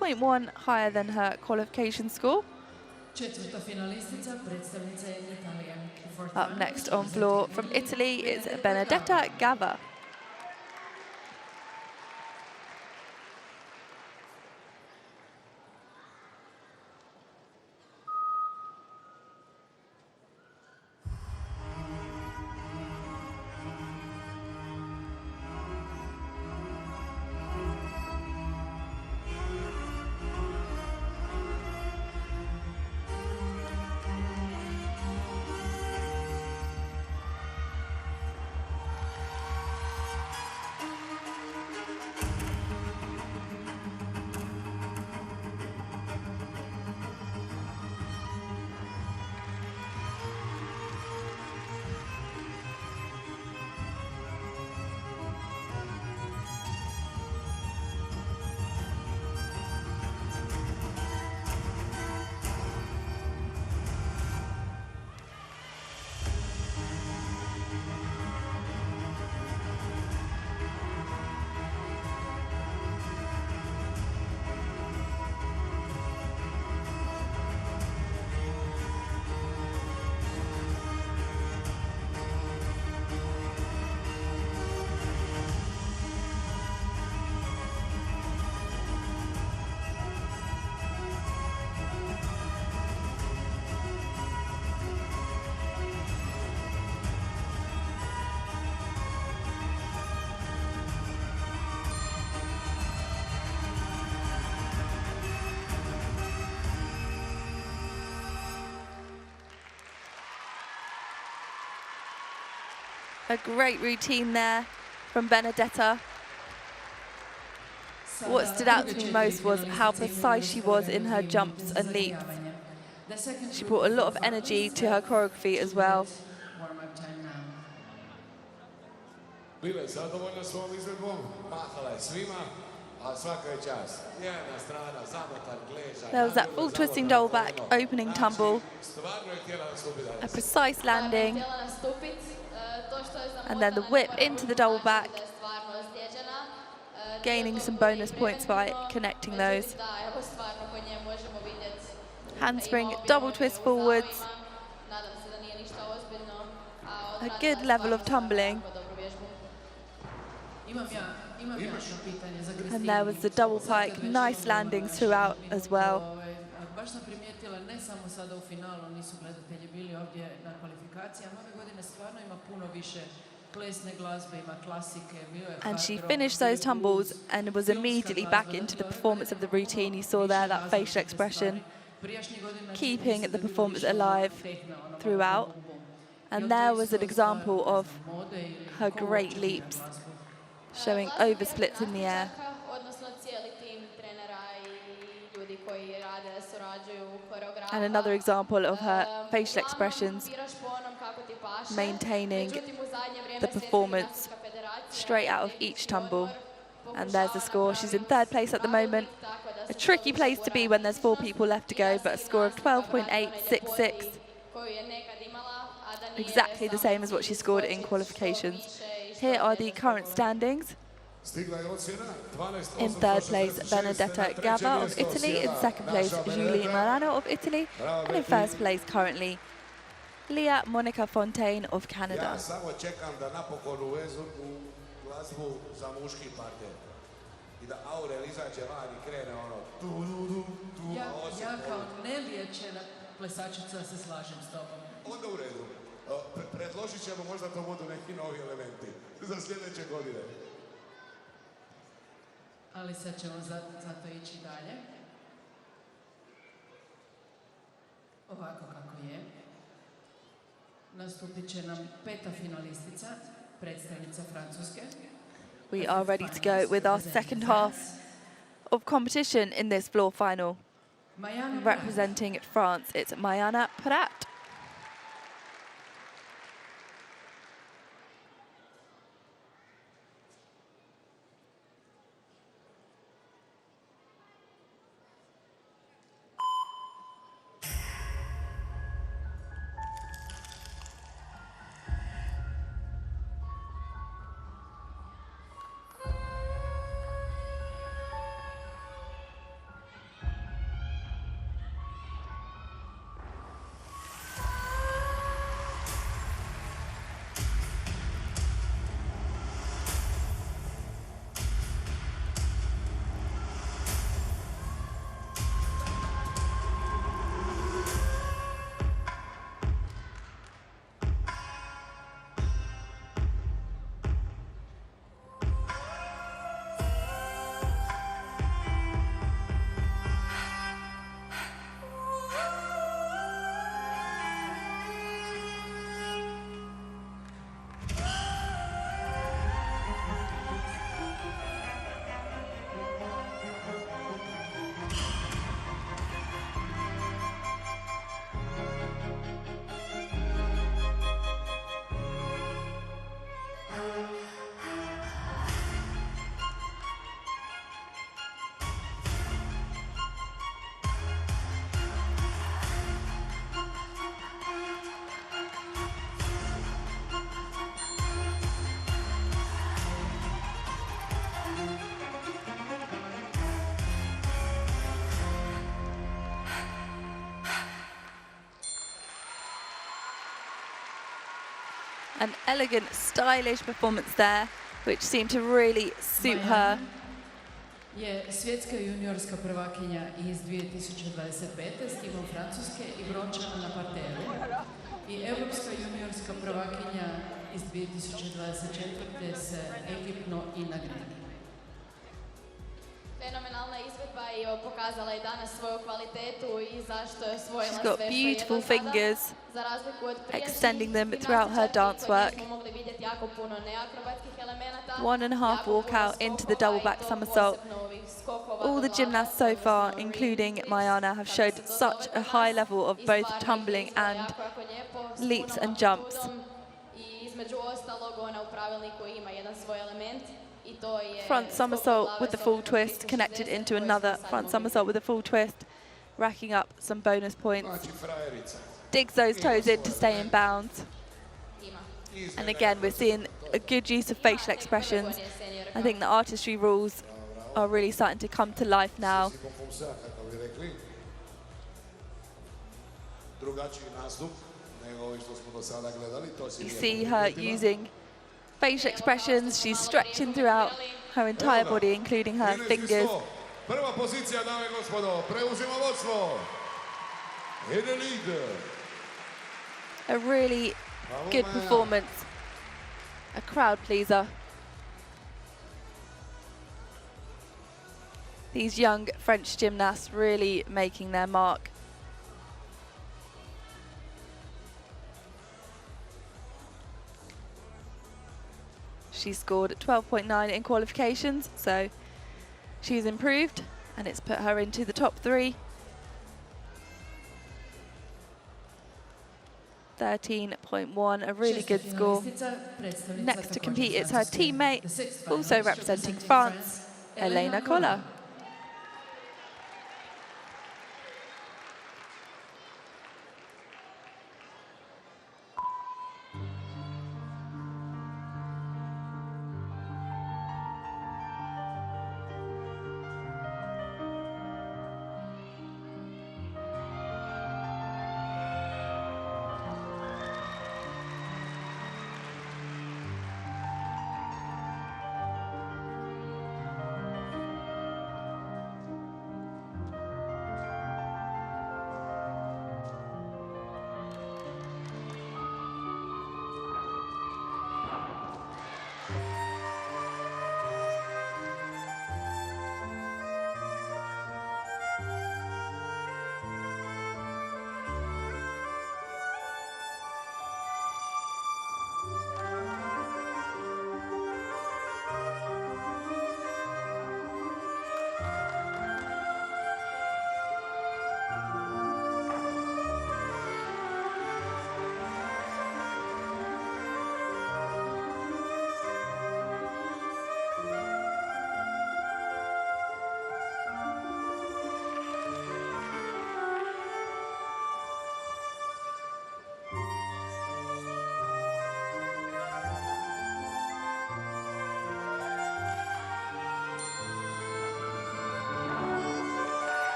0.1 higher than her qualification score. Up next on floor from Italy is Benedetta Gava. A great routine there from Benedetta. What stood out to me most was how precise she was in her jumps and leaps. She brought a lot of energy to her choreography as well. There was that full twisting double back opening tumble, a precise landing, and then the whip into the double back, gaining some bonus points by connecting those. Handspring, double twist forwards, a good level of tumbling. And there was the double pike, nice landings throughout as well. And she finished those tumbles and was immediately back into the performance of the routine. You saw there that facial expression, keeping the performance alive throughout. And there was an example of her great leaps, showing over splits in the air. And another example of her facial expressions, maintaining the performance straight out of each tumble. And there's the score. She's in third place at the moment. A tricky place to be when there's 4 people left to go, but a score of 12.866. Exactly the same as what she scored in qualifications. Here are the current standings. In third place, Benedetta Gava of Italy. In second place, Julie Marano of Italy. And in first place currently, Leah Monica Fontaine of Canada. Predložit ćemo, možda to budu neki novi elementi za sljedeće godine. Ali sad ćemo zato ići dalje. Ovako kako je. Nastupit će nam 5. finalistica, predstavnica Francuske. We are ready to go with our second half of competition in this floor final. Representing France, it's Mayana Prat. An elegant, stylish performance there, which seemed to really suit her. Je svjetska juniorska prvakinja iz 2025. s timom Francuske i brončana na parteru. I evropska juniorska prvakinja iz 2024. se ekipno i na gredi. Fenomenalna izvedba i pokazala je danas svoju kvalitetu I zašto je osvojila She's sve got što je beautiful do sada. fingers, Za razliku od prijašnjih extending them throughout her dance gimnastičarki, kod nje work. smo mogli vidjeti jako puno neakrobatskih elemenata, 1.5 jako puno walkout into the skokova double I back to somersault. posebno ovih skokova All do the glava, gymnasts so far, odnosno including ring Mayana, have flips, showed kako se to such zove a kod high nas. level of I both stvarno tumbling izgleda and jako lijepo, s leaps punom and jumps. amplitudom I između ostalog ona u pravilniku ima jedan svoj element I to je Front skok somersault glave with the s full okretom twist, 360 connected into koji smo another sad front mogli somersault with a full twist, racking up some bonus points. Znači frajerica. Digs those toes in to stay in bounds. ima. And again, we're seeing a good use of facial expressions. I think the artistry rules are really starting to come to life now. Sisi Pompusa, kako bi rekli. Drugačiji nastup nego ovi što smo do sada gledali. To si You lijepo see her primijetima. using facial expressions. She's stretching throughout her entire body, including her 13 fingers. sto. Prva pozicija, dame I gospodo. Preuzima vodstvo. In the lead. A really good performance. A crowd pleaser. These young French gymnasts really making their mark. She scored 12.9 in qualifications, so she's improved, and it's put her into the top 3. 13.1, a really good score. Next to compete is her teammate, also representing France, Elena Koller.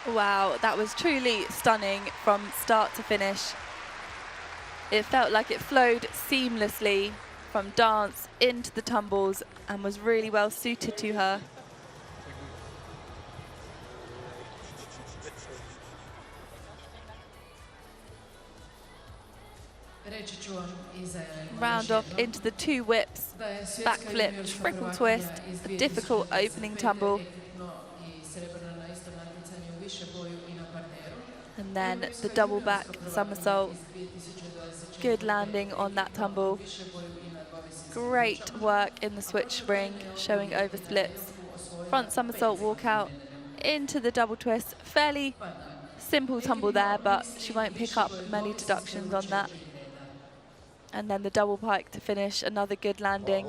Wow, that was truly stunning from start to finish. It felt like it flowed seamlessly from dance into the tumbles and was really well suited to her. Round off into the 2 whips, backflip, triple twist, a difficult opening tumble. And then the double back somersault. Good landing on that tumble. Great work in the switch ring, showing over splits. Front somersault walkout into the double twist. Fairly simple tumble there, but she won't pick up many deductions on that. And then the double pike to finish, another good landing.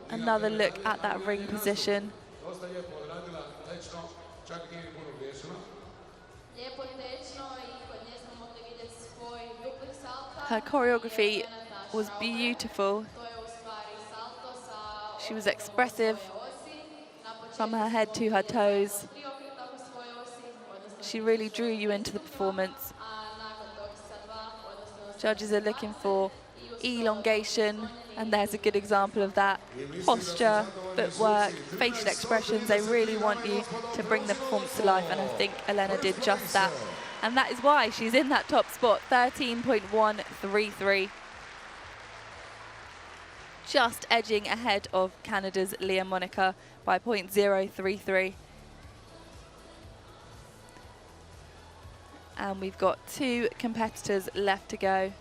Another look at that ring position. Her choreography was beautiful. She was expressive from her head to her toes. She really drew you into the performance. Judges are looking for elongation, and there's a good example of that. Posture, footwork, facial expressions, they really want you to bring the performance to life, and I think Elena did just that. And that is why she's in that top spot, 13.133. Just edging ahead of Canada's Leah Monica by 0.033. And we've got 2 competitors left to go.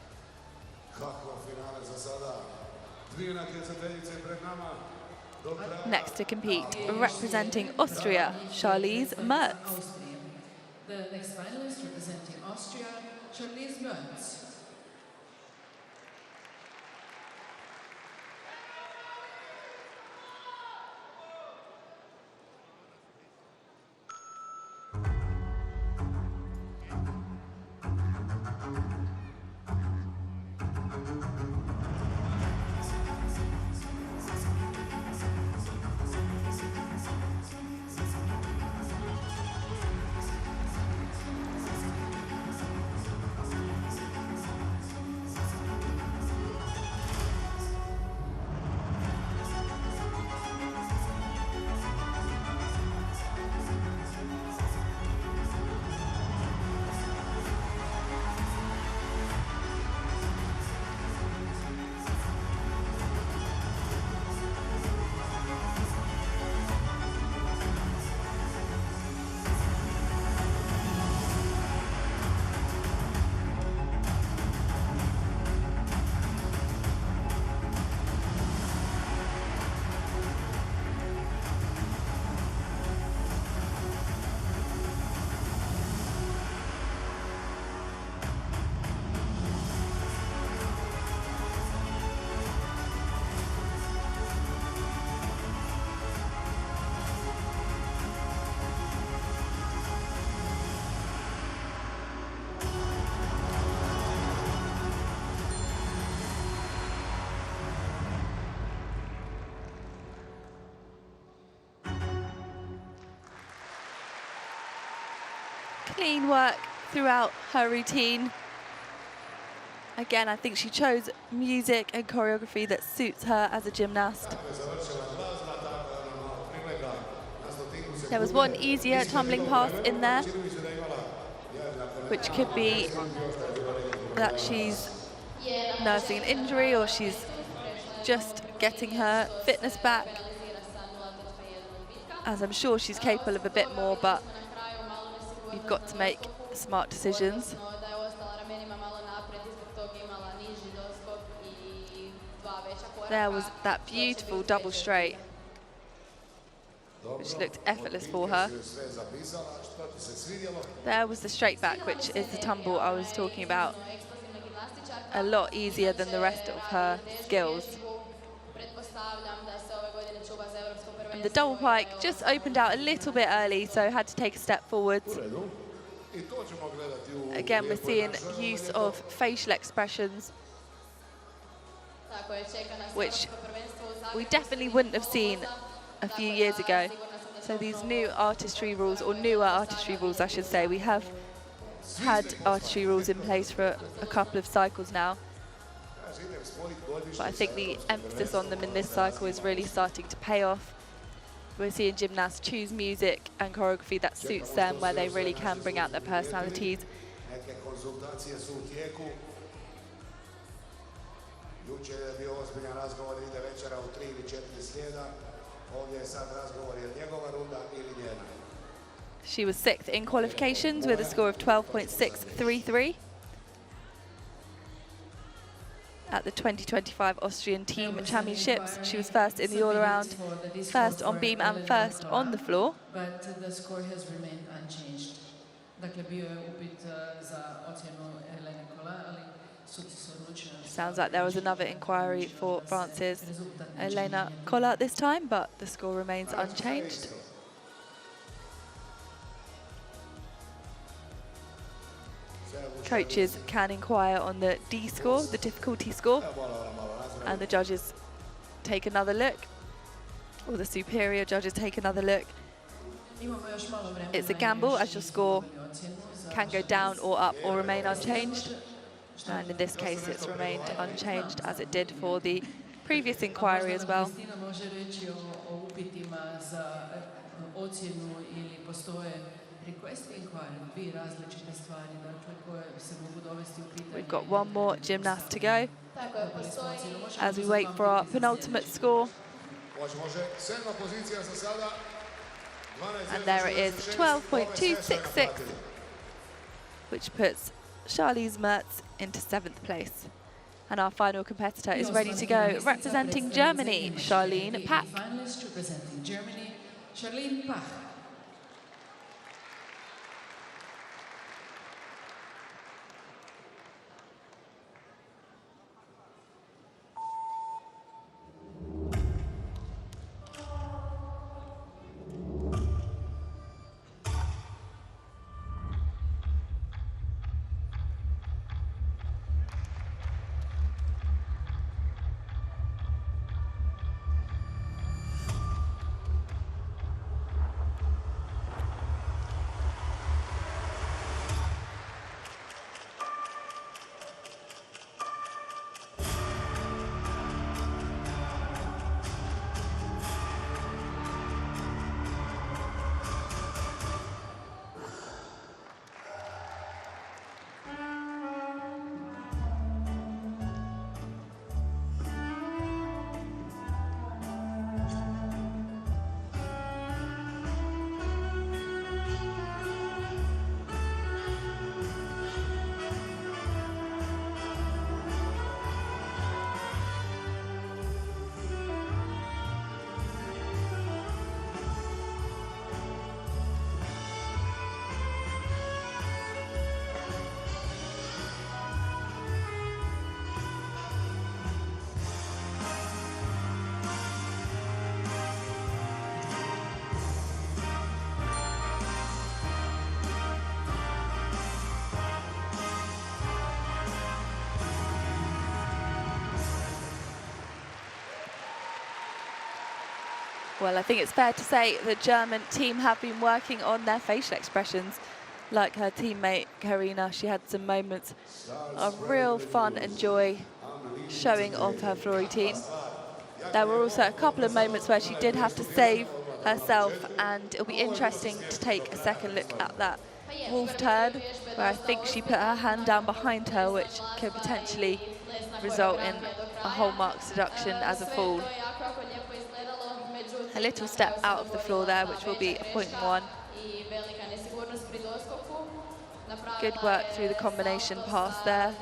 Next to compete, representing Austria, Charlize Mertz. The next finalist representing Austria, Charlize Mertz. Clean work throughout her routine. Again, I think she chose music and choreography that suits her as a gymnast. There was one easier tumbling pass in there, which could be that she's nursing an injury or she's just getting her fitness back, as I'm sure she's capable of a bit more, but you've got to make smart decisions. There was that beautiful double straight, which looked effortless for her. There was the straight back, which is the tumble I was talking about. A lot easier than the rest of her skills. And the double pike just opened out a little bit early, so had to take a step forwards. Again, we're seeing use of facial expressions, which we definitely wouldn't have seen a few years ago. So these new artistry rules, or newer artistry rules I should say, we have had artistry rules in place for a couple of cycles now, but I think the emphasis on them in this cycle is really starting to pay off. We're seeing gymnasts choose music and choreography that suits them, where they really can bring out their personalities. She was 6th in qualifications with a score of 12.633. At the 2025 Austrian Team Championships, she was 1st in the all-around, 1st on beam and 1st on the floor. But the score has remained unchanged. Sounds like there was another inquiry for France's Elena Collard this time, but the score remains unchanged. Coaches can inquire on the D score, the difficulty score, and the judges take another look, or the superior judges take another look. It's a gamble, as your score can go down or up or remain unchanged. And in this case, it's remained unchanged, as it did for the previous inquiry as well. Request to inquire, dvije različite stvari, dakle, koje se mogu dovesti u pitanje. We've got one more gymnast to go Tako je, postoji as we wait for our penultimate score. And there it is, 12.266, which puts Charlize Mertz into 7th place. And our final competitor is ready to go, representing Germany, Charlene Pack. Finalist representing Germany, Charlene Pack. Well, I think it's fair to say the German team have been working on their facial expressions. Like her teammate Karina, she had some moments of real fun and joy showing off her floor routine. There were also a couple of moments where she did have to save herself, and it'll be interesting to take a second look at that wolf turn, where I think she put her hand down behind her, which could potentially result in a whole mark deduction as a fall. A little step out of the floor there, which will be a 0.1. Good work through the combination pass there.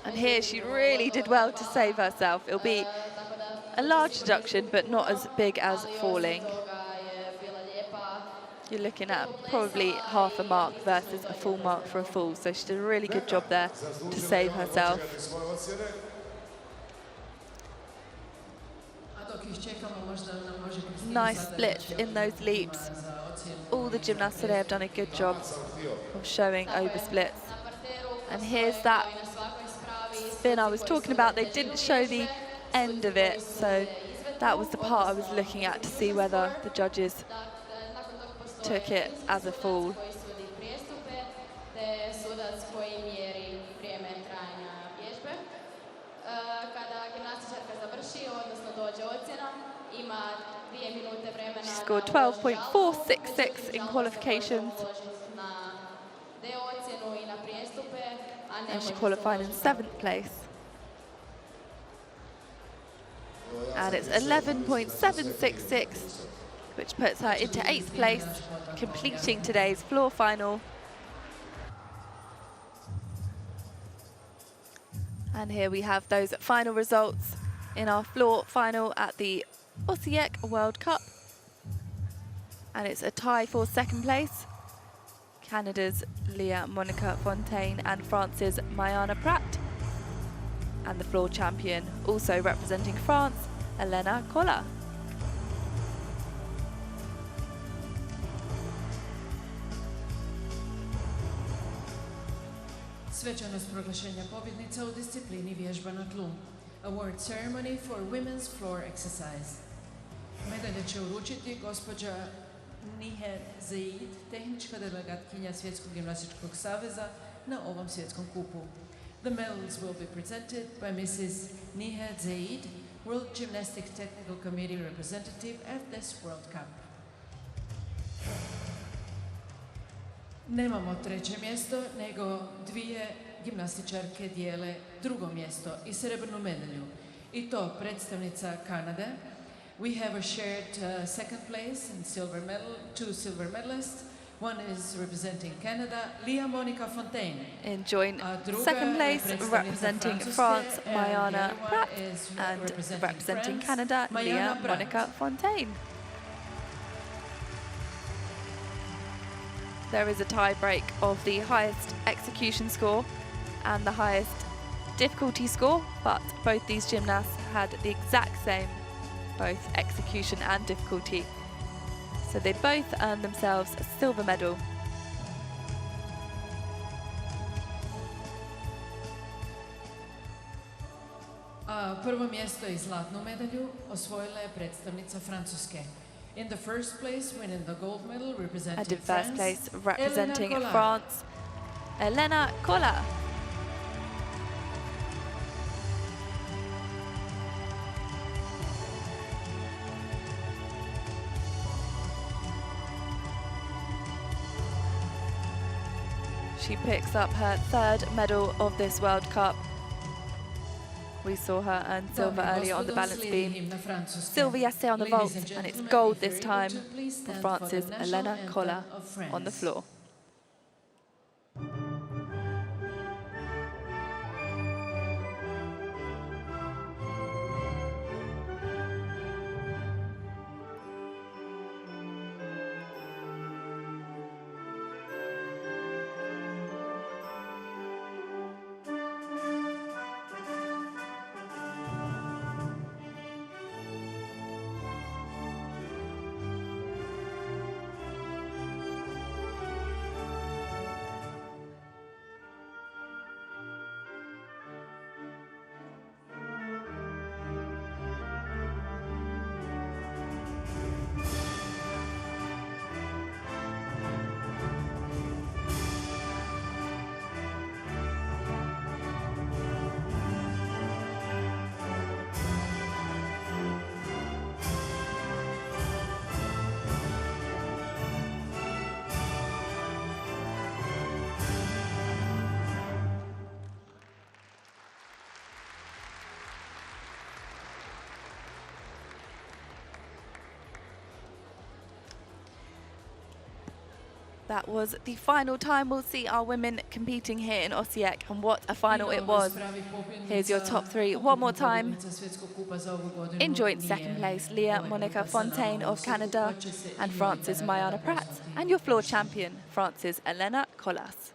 And here she really did well to save herself. It'll be a large deduction, but not as big as falling. You're looking at probably half a mark versus a full mark for a fall. So she did a really good job there to save herself. Nice splits in those leaps. All the gymnasts today have done a good job of showing over splits. And here's that spin I was talking about. They didn't show the end of it, so that was the part I was looking at to see whether the judges took it as a fall. She scored 12.466 in qualifications. And she qualified in 7th place. And it's 11.766, which puts her into 8th place, completing today's floor final. And here we have those final results in our floor final at the Osijek World Cup. And it's a tie for 2nd place. Canada's Leah Monica Fontaine and France's Mayana Pratt. And the floor champion, also representing France, Elena Kolla. Svečanost proglašenja pobjednica u disciplini vježba na tlu. Award ceremony for women's floor exercise. Medalje će uručiti gospođa Niher Zeid, tehnička delegatkinja Svjetskog gimnastičkog saveza na ovom svjetskom kupu. The medals will be presented by Mrs. Niher Zeid, World Gymnastics Technical Committee representative at this World Cup. Nemamo treće mjesto, nego dvije gimnastičarke dijele drugo mjesto i srebrnu medalju. I to predstavnica Kanade. We have a shared second place and silver medal, two silver medalists. One is representing Canada, Monica Fontaine. In joint second place, representing France, Mariana Pratt, and representing Canada, Monica Fontaine. There is a tie break of the highest execution score and the highest difficulty score, but both these gymnasts had the exact same, both execution and difficulty. So they both earned themselves a silver medal. Prvo mjesto i zlatnu medalju osvojila je predstavnica Francuske. In the first place, winning the gold medal, representing first place, representing France, Elena Collat. She picks up her third medal of this World Cup. We saw her earn silver earlier on the balance beam. Silver yesterday on the vault, and it's gold this time for France's Elena Collat on the floor. That was the final time we'll see our women competing here in Osijek, and what a final it was. Here's your top three one more time. In joint second place, Monica Fontaine of Canada and France's Mariana Pratt, and your floor champion, France's Elena Collat.